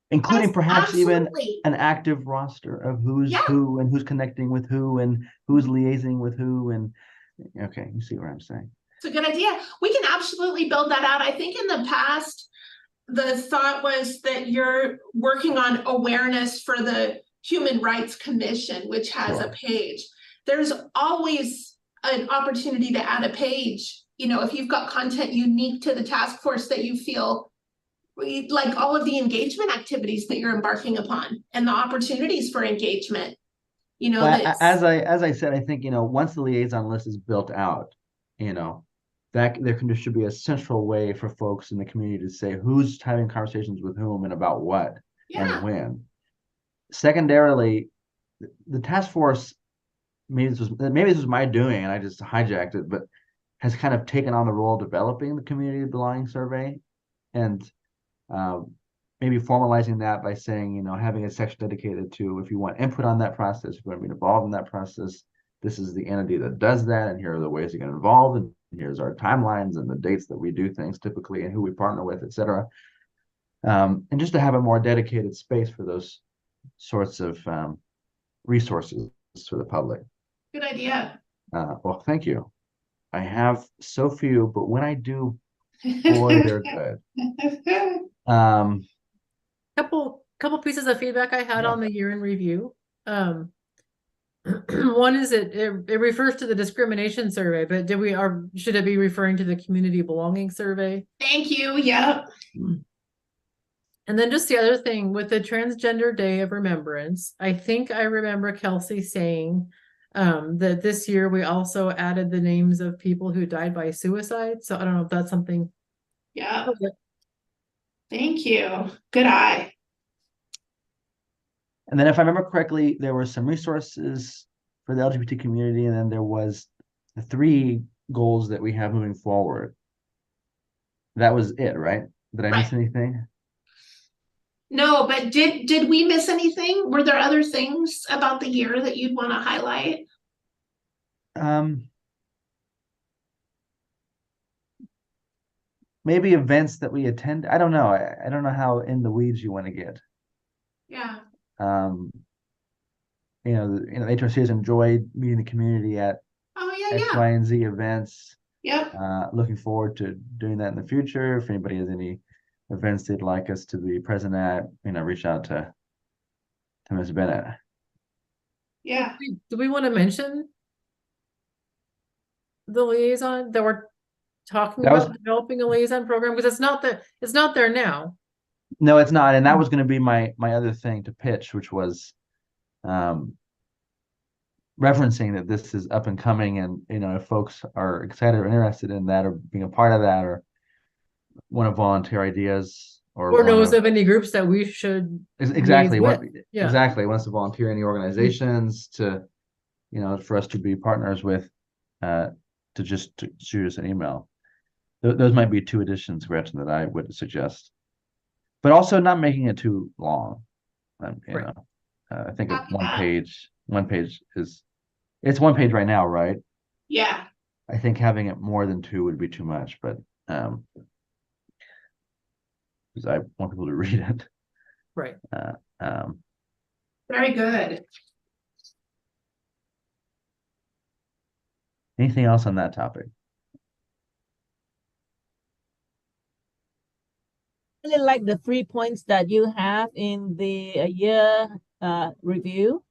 S1: including
S2: Yes,
S1: perhaps
S2: absolutely.
S1: even an active roster of who's
S2: Yeah.
S1: who and who's connecting with who and who's liaising with who. And okay, you see what I'm saying.
S2: It's a good idea. We can absolutely build that out. I think in the past, the thought was that you're working on awareness for the Human Rights Commission, which has
S1: Sure.
S2: a page. There's always an opportunity to add a page. You know, if you've got content unique to the task force that you feel like all of the engagement activities that you're embarking upon and the opportunities for engagement, you know,
S1: Well, as I said, I think, once the liaison list is built out, that there should be a central way for folks in the community to say who's having conversations with whom and about what and when. Secondarily, the task force, maybe this was my doing and I just hijacked it, but has kind of taken on the role of developing the community belonging survey and maybe formalizing that by saying, having a section dedicated to if you want input on that process, if you want to be involved in that process, this is the entity that does that, and here are the ways you get involved, and here's our timelines and the dates that we do things typically and who we partner with, etc. And just to have a more dedicated space for those sorts of resources for the public.
S2: good idea.
S1: Well, thank you. I have so few, but when I do, boy, they're good.
S4: Couple pieces of feedback I had on the year in review. One is it refers to the discrimination survey, but should it be referring to the community belonging survey?
S2: Thank you. Yep.
S4: And then just the other thing with the Transgender Day of Remembrance, I think I remember Kelsey saying that this year we also added the names of people who died by suicide. So I don't know if that's something.
S2: Yeah. Thank you. Good eye.
S1: And then if I remember correctly, there were some resources for the LGBT community, and then there was the 3 goals that we have moving forward. That was it, right? Did I miss
S2: Right.
S1: anything?
S2: No, but did we miss anything? Were there other things about the year that you'd want to highlight?
S1: Maybe events that we attend. I don't know. I don't know how in the weeds you want to get.
S2: Yeah.
S1: Um, HRC has enjoyed meeting the community at
S2: Oh, yeah,
S1: X,
S2: yeah.
S1: Y, and Z events.
S2: Yep.
S1: Looking forward to doing that in the future. If anybody has any events they'd like us to be present at, reach out to Ms. Bennett.
S2: Yeah.
S4: Do we want to mention the liaison that we're talking
S1: That was
S4: about developing a liaison program? Because it's not there now.
S1: No, it's not, and that was going to be my other thing to pitch, which was referencing that this is up and coming, and if folks are excited or interested in that or being a part of that or want to volunteer ideas
S4: Or knows
S1: wanna-
S4: of any groups that we should
S1: exactly
S4: liaise
S1: what
S4: with. Yeah.
S1: exactly wants to volunteer any organizations to for us to be partners with to just to shoot us an email. Those might be two additions, Gretchen, that I would suggest, but also not making it too long.
S4: Right.
S1: I think
S2: Copy
S1: one
S2: that.
S1: page is it's one page right now, right?
S2: Yeah.
S1: I think having it more than two would be too much, but because I want people to read it.
S4: Right.
S2: Very good.
S1: Anything else on that topic?
S3: Really like the 3 points that you have in the year review.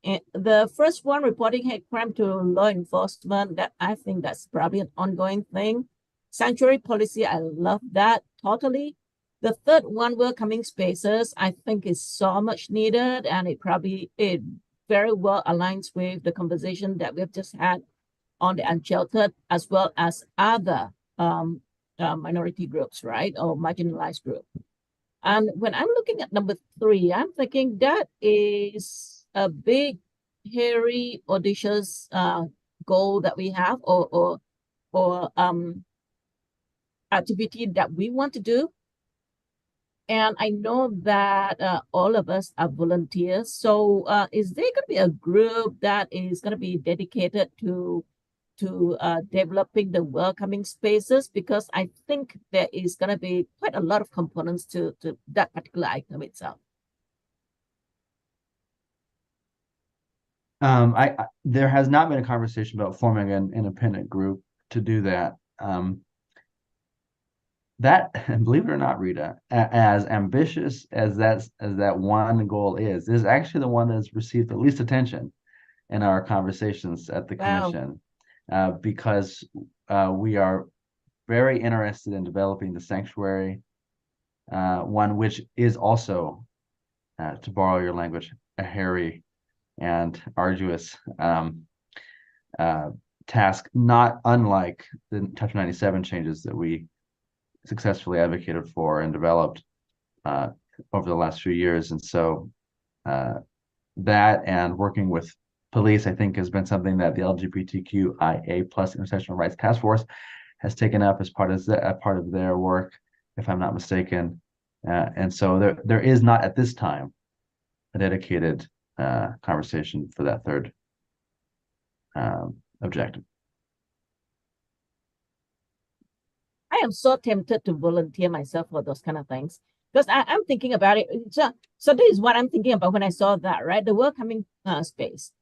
S3: And the first one, reporting hate crime to law enforcement, that I think that's probably an ongoing thing. Sanctuary policy, I love that totally. The third one, welcoming spaces, I think is so much needed, and it very well aligns with the conversation that we've just had on the unsheltered, as well as other minority groups, right, or marginalized group. And when I'm looking at number 3, I'm thinking that is a big, hairy, audacious goal that we have, or activity that we want to do. And I know that all of us are volunteers. So is there going to be a group that is going to be dedicated to developing the welcoming spaces? Because I think there is going to be quite a lot of components to that particular item itself.
S1: There has not been a conversation about forming an independent group to do that. That, and believe it or not, Rita, as ambitious as that one goal is actually the one that's received the least attention in our conversations at the commission. Because we are very interested in developing the sanctuary, one which is also, to borrow your language, a hairy and arduous task, not unlike the Chapter 97 changes that we successfully advocated for and developed over the last few years. And so that and working with police, I think, has been something that the LGBTQIA+ Intersectional Rights Task Force has taken up as part of their work, if I'm not mistaken. And so there is not at this time a dedicated conversation for that third objective.
S3: I am so tempted to volunteer myself for those kind of things, because I'm thinking about it. So this is what I'm thinking about when I saw that, right? The welcoming space.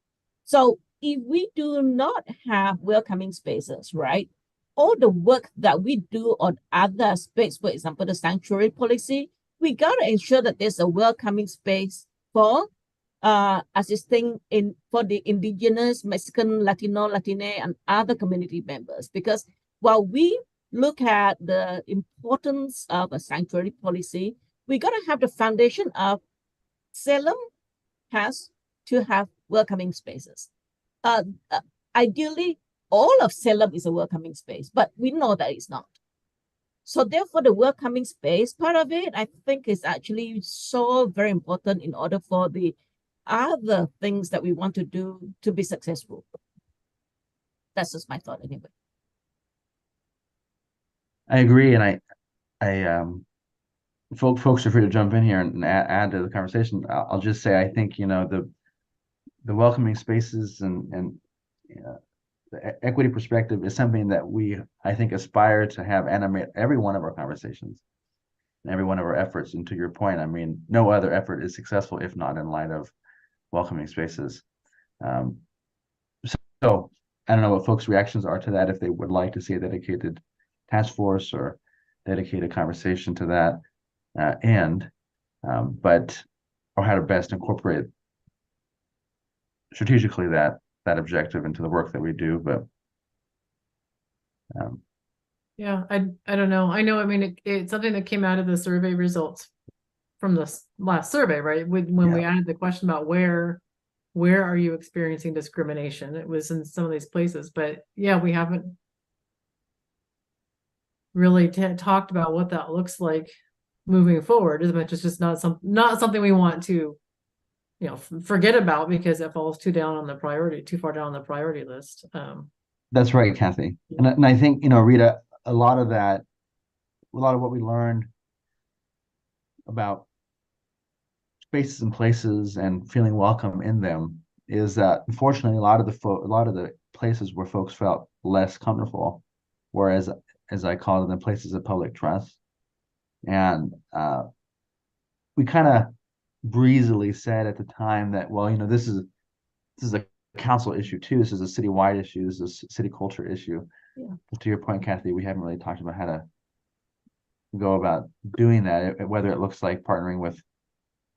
S3: So if we do not have welcoming spaces, right, all the work that we do on other space, for example, the sanctuary policy, we got to ensure that there's a welcoming space for assisting for the indigenous, Mexican, Latino, Latine, and other community members. Because while we look at the importance of a sanctuary policy, we got to have the foundation of Salem has to have welcoming spaces. Ideally, all of Salem is a welcoming space, but we know that it's not. So therefore, the welcoming space part of it, I think, is actually so very important in order for the other things that we want to do to be successful. That's just my thought anyway.
S1: I agree, and folks are free to jump in here and add to the conversation. I'll just say I think the welcoming spaces and the equity perspective is something that I think aspire to have animate every one of our conversations and every one of our efforts. And to your point, I mean, no other effort is successful if not in light of welcoming spaces. So I don't know what folks' reactions are to that, if they would like to see a dedicated task force or dedicated conversation to that, or how to best incorporate strategically that objective into the work that we do. But
S4: Yeah, I don't know. I know, I mean, it's something that came out of the survey results from the last survey, right? When we added the question about where are you experiencing discrimination? It was in some of these places, but yeah, we haven't really talked about what that looks like moving forward, as much as just not something we want to, forget about because it falls too far down on the priority list.
S1: That's right, Kathy. And I think, Rita, a lot of what we learned about spaces and places and feeling welcome in them is that unfortunately a lot of the places where folks felt less comfortable, whereas as I call them, places of public trust. And we kind of breezily said at the time that, well, this is a council issue too. This is a citywide issue. This is a city culture issue.
S3: Yeah.
S1: But to your point, Kathy, we haven't really talked about how to go about doing that, whether it looks like partnering with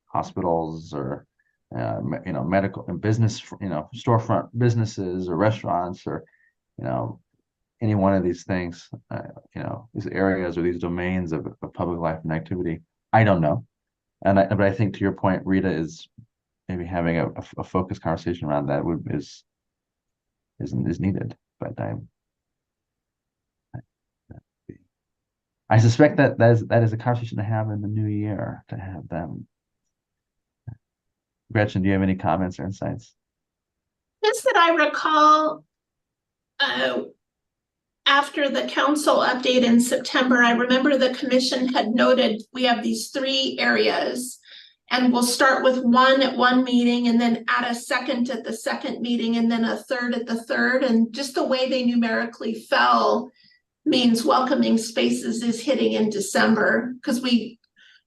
S1: hospitals or medical and business, storefront businesses or restaurants or any one of these things, these areas or these domains of public life and activity. I don't know, but I think to your point, Rita, is maybe having a focused conversation around that is needed. But I suspect that is a conversation to have in the new year, to have them. Gretchen, do you have any comments or insights?
S2: Just that I recall, after the council update in September, I remember the commission had noted we have these 3 areas, and we'll start with one at one meeting and then add a second at the second meeting and then a third at the third. And just the way they numerically fell means welcoming spaces is hitting in December,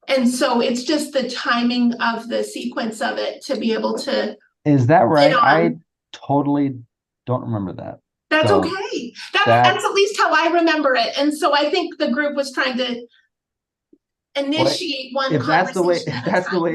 S2: and so it's just the timing of the sequence of it to be able to.
S1: Is that right? I totally don't remember that.
S2: That's okay. That's at least how I remember it. And so I think the group was trying to initiate one
S1: if that's the way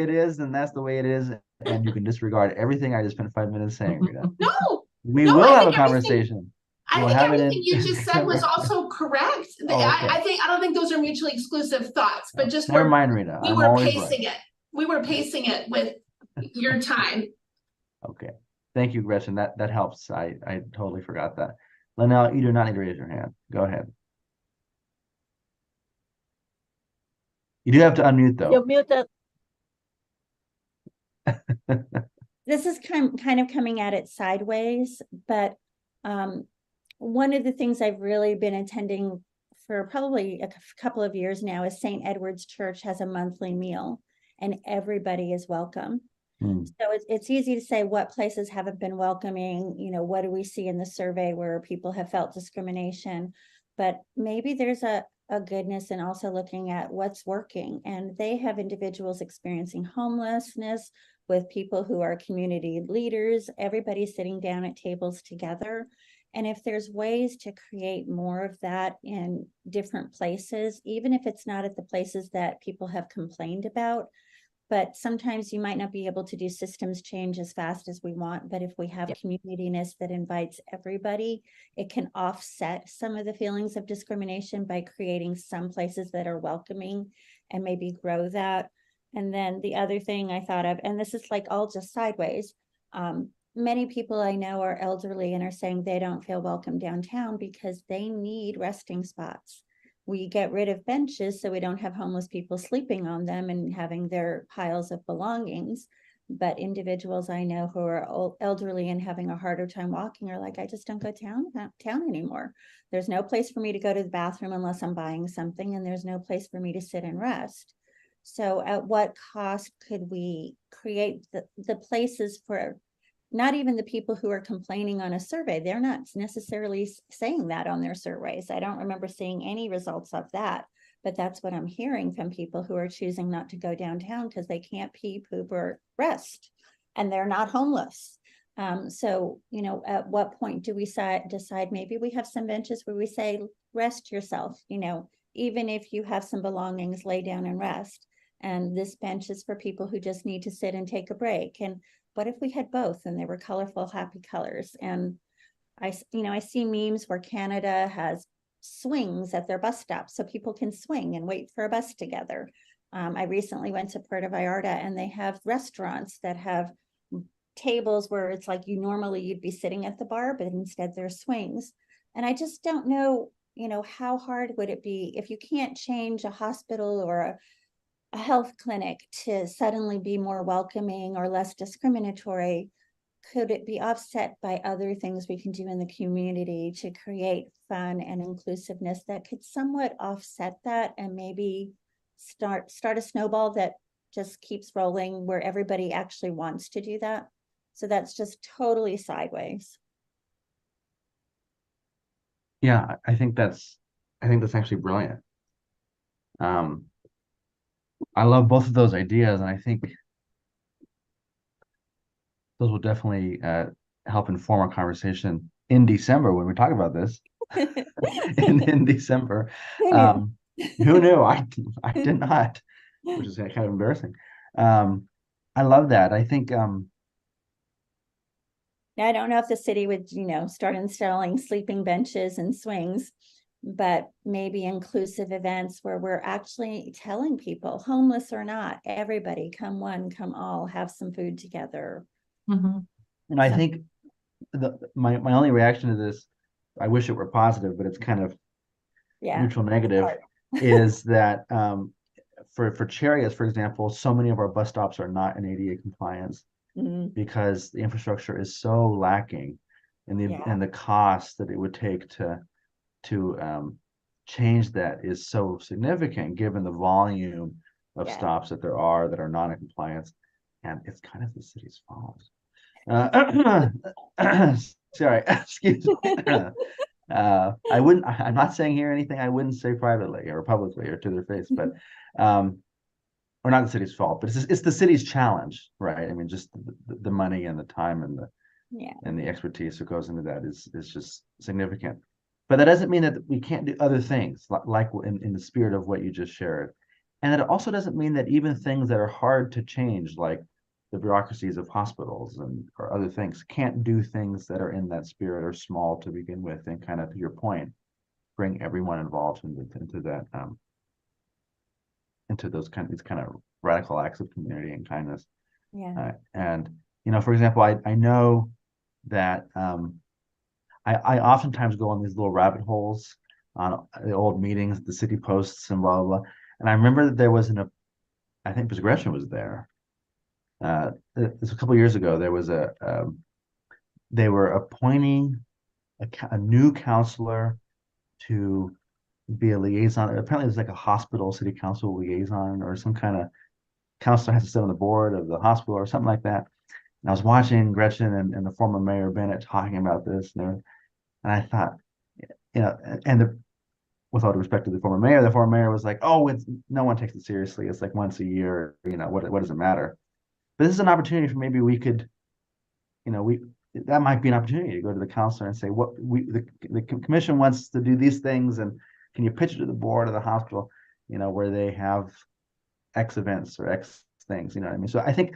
S1: it is, then that's the way it is, and you can disregard everything I just spent 5 minutes saying, Rita.
S2: No,
S1: we will have a conversation.
S2: I think everything you just said was also correct.
S1: Okay.
S2: I don't think those are mutually exclusive thoughts, but just
S1: never mind, Rita.
S2: We were pacing it. We were pacing it with your time.
S1: Okay. Thank you, Gretchen. That helps. I totally forgot that. Linnell, you do not need to raise your hand. Go ahead. You do have to unmute though.
S3: You're muted.
S5: This is kind of coming at it sideways, but one of the things I've really been attending for probably a couple of years now is St. Edward's Church has a monthly meal and everybody is welcome. So it's easy to say what places haven't been welcoming, what do we see in the survey where people have felt discrimination, but maybe there's a goodness in also looking at what's working. And they have individuals experiencing homelessness with people who are community leaders, everybody sitting down at tables together. And if there's ways to create more of that in different places, even if it's not at the places that people have complained about, but sometimes you might not be able to do systems change as fast as we want. But if we have community-ness that invites everybody, it can offset some of the feelings of discrimination by creating some places that are welcoming and maybe grow that. And then the other thing I thought of, and this is like all just sideways, many people I know are elderly and are saying they don't feel welcome downtown because they need resting spots. We get rid of benches so we don't have homeless people sleeping on them and having their piles of belongings. But individuals I know who are elderly and having a harder time walking are like, I just don't go town anymore. There's no place for me to go to the bathroom unless I'm buying something, and there's no place for me to sit and rest. So at what cost could we create the places for not even the people who are complaining on a survey? They're not necessarily saying that on their surveys. I don't remember seeing any results of that, but that's what I'm hearing from people who are choosing not to go downtown because they can't pee, poop, or rest, and they're not homeless. So, at what point do we decide maybe we have some benches where we say, rest yourself, even if you have some belongings, lay down and rest. And this bench is for people who just need to sit and take a break. And what if we had both and they were colorful, happy colors? And I see memes where Canada has swings at their bus stops so people can swing and wait for a bus together. I recently went to Puerto Vallarta and they have restaurants that have tables where it's like you'd be sitting at the bar, but instead there's swings. And I just don't know, how hard would it be if you can't change a hospital or a health clinic to suddenly be more welcoming or less discriminatory? Could it be offset by other things we can do in the community to create fun and inclusiveness that could somewhat offset that and maybe start a snowball that just keeps rolling where everybody actually wants to do that? So that's just totally sideways.
S1: Yeah, I think that's actually brilliant. I love both of those ideas, and I think those will definitely help inform our conversation in December when we talk about this. in December. Who knew? I did not, which is kind of embarrassing. I love that. I think
S5: Now, I don't know if the city would, start installing sleeping benches and swings, but maybe inclusive events where we're actually telling people, homeless or not, everybody, come one, come all, have some food together.
S4: Mhm.
S1: and I think my only reaction to this, I wish it were positive, but it's kind of
S5: Yeah.
S1: neutral negative,
S5: Hard.
S1: is that for chariots, for example, so many of our bus stops are not in ADA compliance
S5: Mhm.
S1: because the infrastructure is so lacking, and
S5: Yeah.
S1: the cost that it would take to change that is so significant given the volume of
S5: Yeah.
S1: stops that there are that are not in compliance, and it's kind of the city's fault. Sorry, excuse me. I'm not saying here anything I wouldn't say privately or publicly or to their face, but or not the city's fault, but it's the city's challenge, right? I mean, just the money and the time and
S5: Yeah.
S1: the expertise that goes into that is just significant. But that doesn't mean that we can't do other things like in the spirit of what you just shared. And it also doesn't mean that even things that are hard to change, like the bureaucracies of hospitals and or other things, can't do things that are in that spirit or small to begin with, and kind of to your point, bring everyone involved into that into these kind of radical acts of community and kindness.
S5: Yeah.
S1: And for example, I know that I oftentimes go on these little rabbit holes on the old meetings, the city posts, and blah blah blah. And I remember that there was I think because Gretchen was there. This a couple of years ago. There was they were appointing a new counselor to be a liaison. Apparently, there's like a hospital city council liaison or some kind of counselor has to sit on the board of the hospital or something like that. And I was watching Gretchen and the former mayor Bennett talking about this, and I thought, with all due respect to the former mayor was like, "Oh, no one takes it seriously. It's like once a year. What does it matter?" But this is an opportunity for maybe we could, we that might be an opportunity to go to the counselor and say, "What the commission wants to do these things, and can you pitch it to the board of the hospital, where they have X events or X things, you know what I mean?" So I think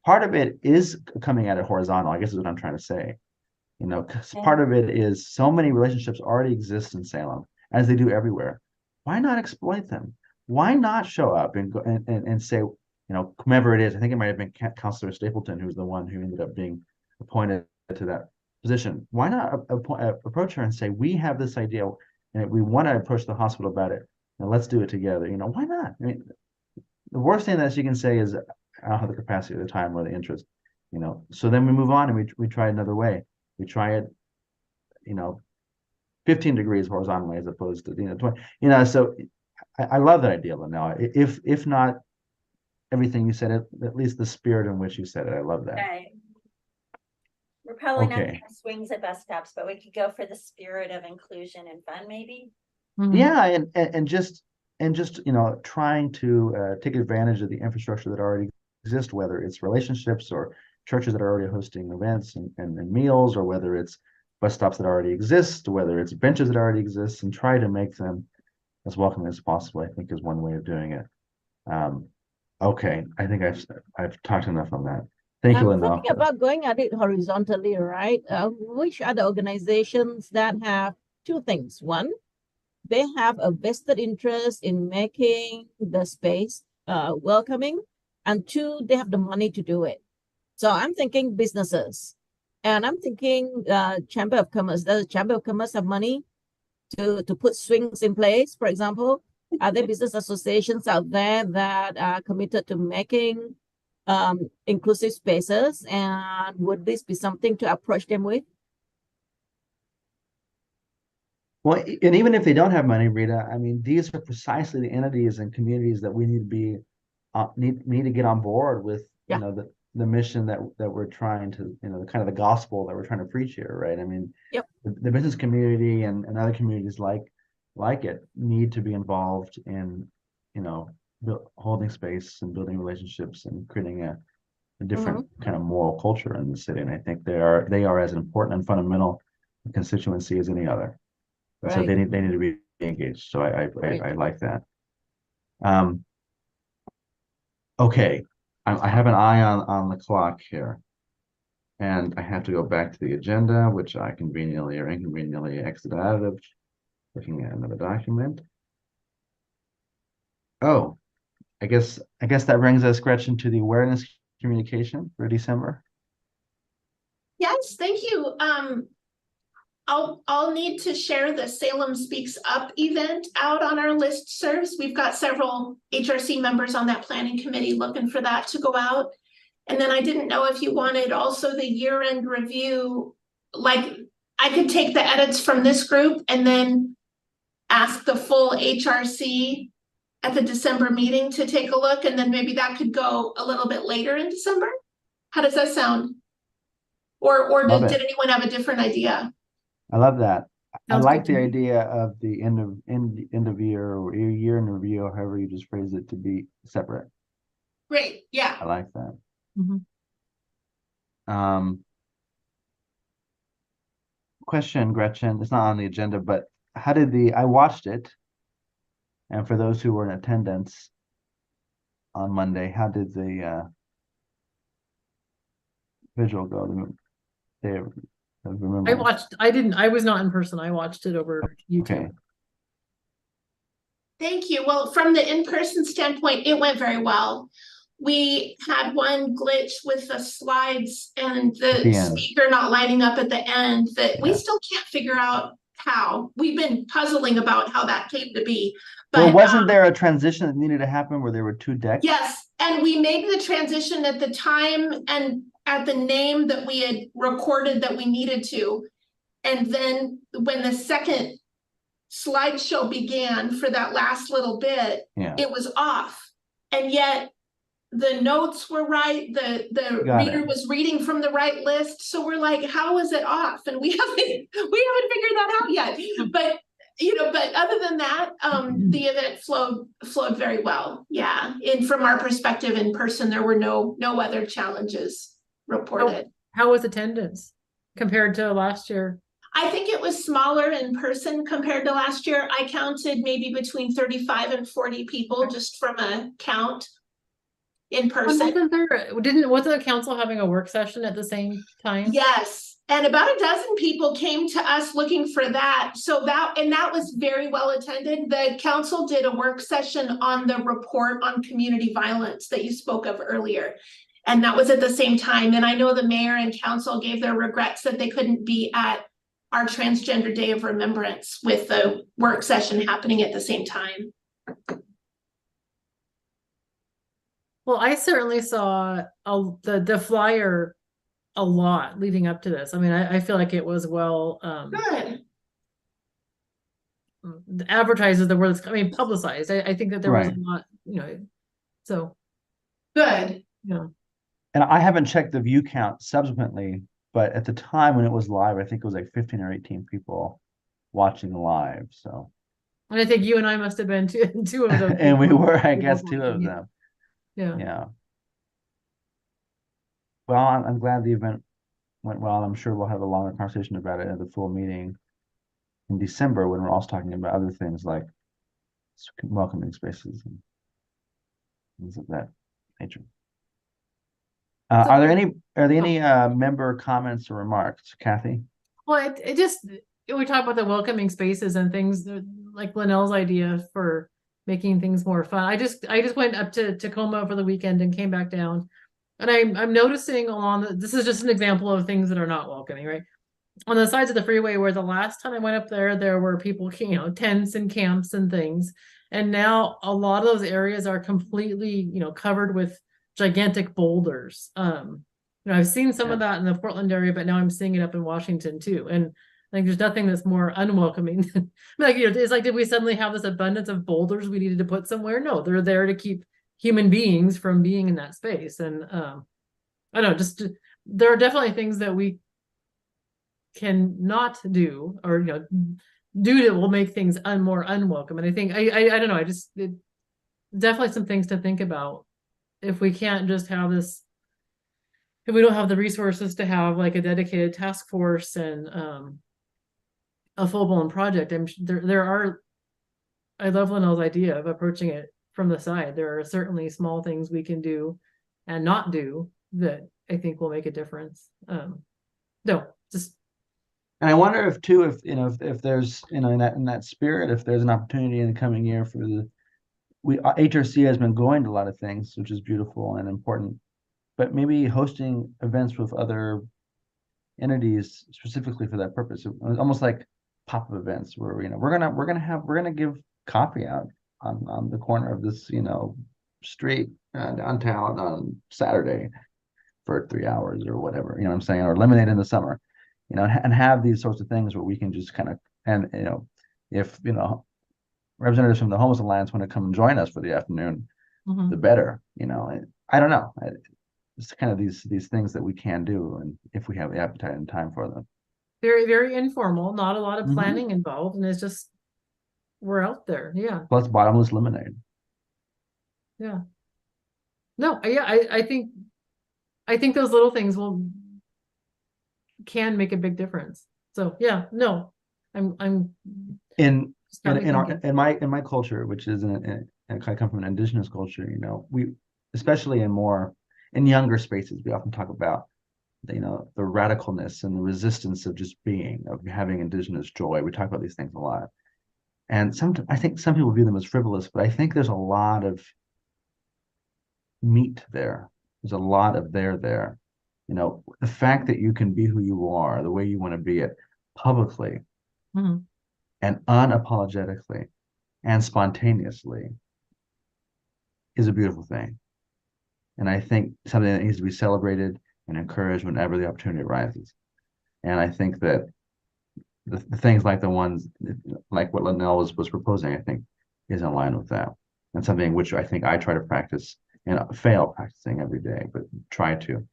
S1: part of it is coming at it horizontal, I guess is what I'm trying to say. Because part of it is so many relationships already exist in Salem, as they do everywhere. Why not exploit them? Why not show up and go and say, whomever it is, I think it might have been Councilor Stapleton, who's the one who ended up being appointed to that position. Why not approach her and say, we have this idea and we want to approach the hospital about it, and let's do it together. Why not? I mean, the worst thing that she can say is, I don't have the capacity or the time or the interest, So then we move on and we try another way. We try it, 15 degrees horizontally as opposed to 20. So I love that idea, Linnell. If not everything you said, at least the spirit in which you said it, I love that.
S5: Okay. We're probably not
S1: Okay.
S5: gonna have swings at bus stops, but we could go for the spirit of inclusion and fun, maybe.
S4: Mhm.
S1: Yeah, and just trying to take advantage of the infrastructure that already exists, whether it's relationships or churches that are already hosting events and meals, or whether it's bus stops that already exist, whether it's benches that already exist, and try to make them as welcoming as possible, I think is one way of doing it. Okay, I think I've talked enough on that. Thank you,
S3: I'm
S1: Linnell.
S3: thinking about going at it horizontally, right? Which are the organizations that have two things? One, they have a vested interest in making the space welcoming, and two, they have the money to do it. So I'm thinking businesses, and I'm thinking Chamber of Commerce. Does the Chamber of Commerce have money to put swings in place, for example? Are there business associations out there that are committed to making inclusive spaces? And would this be something to approach them with?
S1: Well, and even if they don't have money, Rita, I mean, these are precisely the entities and communities that we need to be need to get on board with,
S3: Yeah.
S1: The mission that we're trying to, the kind of the gospel that we're trying to preach here, right? I mean,
S3: Yep.
S1: the business community and other communities like it need to be involved in, holding space and building relationships and creating a different kind of moral culture in the city. And I think they are as important and fundamental a constituency as any other. And so
S3: Right.
S1: they need to be engaged. So I like that. Okay, I have an eye on the clock here, and I have to go back to the agenda, which I conveniently or inconveniently exited out of, looking at another document. Oh, I guess that brings us, Gretchen, to the awareness communication for December.
S2: Yes, thank you. I'll need to share the Salem Speaks Up event out on our listservs. We've got several HRC members on that planning committee looking for that to go out. And then I didn't know if you wanted also the year-end review, like I could take the edits from this group and then ask the full HRC at the December meeting to take a look, and then maybe that could go a little bit later in December. How does that sound? Or
S1: Love
S2: did
S1: it.
S2: anyone have a different idea?
S1: I love that. I
S4: Sounds
S1: like
S4: good
S1: the
S4: to me.
S1: idea of the end of year or year in review, however you just phrase it, to be separate.
S2: Great, yeah.
S1: I like that.
S4: Mhm.
S1: Question, Gretchen, it's not on the agenda, but how did I watched it, and for those who were in attendance on Monday, how did the visual go? They remember.
S4: I was not in person. I watched it over YouTube.
S1: Okay.
S2: Thank you. Well, from the in-person standpoint, it went very well. We had one glitch with the slides and
S1: At the end.
S2: speaker not lining up at the end that we
S1: Yeah.
S2: still can't figure out how. We've been puzzling about how that came to be.
S1: Well,
S2: But
S1: wasn't there a transition that needed to happen where there were two decks?
S2: yes, and we made the transition at the time and at the name that we had recorded that we needed to. And then when the second slideshow began for that last little bit,
S1: Yeah.
S2: it was off. And yet the notes were right, the
S1: Got
S2: reader
S1: it.
S2: was reading from the right list. So we're like, how is it off? And we haven't figured that out yet. But but other than that, the event flowed very well. Yeah. And from our perspective in person, there were no other challenges reported.
S4: How was attendance compared to last year?
S2: I think it was smaller in person compared to last year. I counted maybe between 35 and 40 people just from a count in person.
S4: Wasn't the council having a work session at the same time?
S2: Yes. And about a dozen people came to us looking for that. So that was very well attended. The council did a work session on the report on community violence that you spoke of earlier. And that was at the same time. And I know the mayor and council gave their regrets that they couldn't be at our Transgender Day of Remembrance with the work session happening at the same time.
S4: Well, I certainly saw the flyer a lot leading up to this. I mean, I feel like it was well
S2: Good.
S4: advertised is the word. I mean, publicized. I think that there was a
S1: Right.
S4: lot, so
S2: Good.
S4: yeah.
S1: And I haven't checked the view count subsequently, but at the time when it was live, I think it was like 15 or 18 people watching live. So,
S4: And I think you and I must have been two of those.
S1: and we
S4: people.
S1: were, I guess, two of
S4: Yeah.
S1: them.
S4: Yeah.
S1: Yeah. Well, I'm glad the event went well. I'm sure we'll have a longer conversation about it at the full meeting in December when we're also talking about other things like welcoming spaces and things of that nature.
S4: So-
S1: Are there any member comments or remarks, Kathy?
S4: Well, it just we talk about the welcoming spaces and things like Linnell's idea for making things more fun. I just went up to Tacoma over the weekend and came back down, and I'm noticing this is just an example of things that are not welcoming, right? On the sides of the freeway, where the last time I went up there were people, tents and camps and things, and now a lot of those areas are completely, covered with gigantic boulders. I've seen some of that in the Portland area, but now I'm seeing it up in Washington too. And I think there's nothing that's more unwelcoming than it's like, did we suddenly have this abundance of boulders we needed to put somewhere? No, they're there to keep human beings from being in that space. And I don't know, just there are definitely things that we can not do or do that will make things more unwelcome. And I think I don't know, definitely some things to think about if we can't just have this. If we don't have the resources to have like a dedicated task force and a full-blown project, there are. I love Linnell's idea of approaching it from the side. There are certainly small things we can do and not do that I think will make a difference. No, just.
S1: And I wonder if there's in that spirit, if there's an opportunity in the coming year for HRC has been going to a lot of things, which is beautiful and important, but maybe hosting events with other entities specifically for that purpose. Almost like pop-up events where we're gonna give coffee out on the corner of this street downtown on Saturday for 3 hours or whatever, what I'm saying, or lemonade in the summer, and have these sorts of things where we can just kind of, and if representatives from the Homeless Alliance want to come and join us for the afternoon, the better. I don't know. It's kind of these things that we can do, and if we have the appetite and time for them.
S4: Very, very informal, not a lot of
S1: Mhm.
S4: planning involved, and it's just we're out there. Yeah.
S1: Plus bottomless lemonade.
S4: Yeah. No, yeah, I think those little things can make a big difference. So yeah, no, I'm
S1: In
S4: just got me
S1: in
S4: thinking.
S1: in my culture, which is I come from an indigenous culture, we especially in younger spaces, we often talk about the radicalness and the resistance of just being, of having indigenous joy. We talk about these things a lot. And I think some people view them as frivolous, but I think there's a lot of meat there. There's a lot of there. The fact that you can be who you are, the way you want to be it, publicly
S4: Mhm.
S1: and unapologetically and spontaneously is a beautiful thing. And I think something that needs to be celebrated and encouraged whenever the opportunity arises. And I think that the things like the ones like what Linnell was proposing, I think is in line with that. And something which I think I try to practice and fail practicing every day, but try to.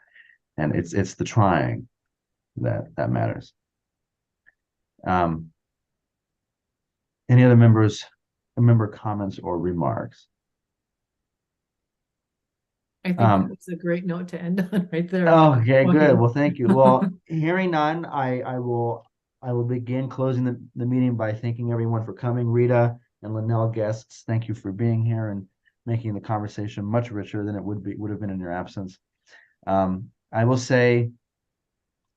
S1: And it's the trying that matters. Any other member comments or remarks?
S4: I think that's a great note to end on right there.
S1: Okay, good.
S4: Okay.
S1: Well, thank you. Well, hearing none, I will begin closing the meeting by thanking everyone for coming. Rita and Linnell guests, thank you for being here and making the conversation much richer than it would have been in your absence. I will say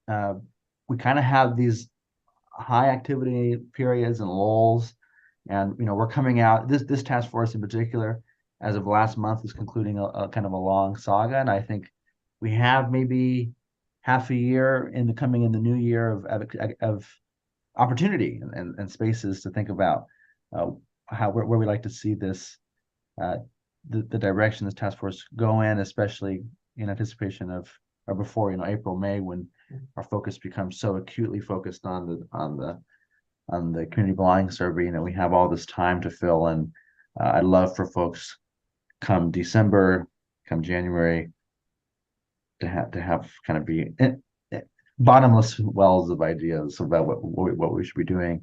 S1: we kind of have these high activity periods and lulls, and we're coming out. This task force in particular, as of last month, is concluding a kind of a long saga, and I think we have maybe half a year in the new year of opportunity and spaces to think about where we like to see this the direction this task force go in, especially in anticipation of, or before, April, May, when our focus becomes so acutely focused on the community belonging survey. We have all this time to fill, and I'd love for folks come December, come January, to have kind of be bottomless wells of ideas about what we should be doing.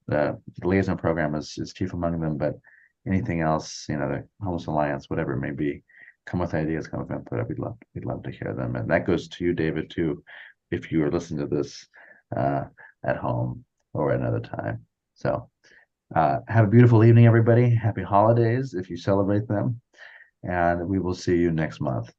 S1: The liaison program is chief among them, but anything else, the Homeless Alliance, whatever it may be, come with ideas, come with input. We'd love to hear them, and that goes to you, David, too, if you are listening to this at home or at another time. So have a beautiful evening, everybody. Happy holidays if you celebrate them, and we will see you next month.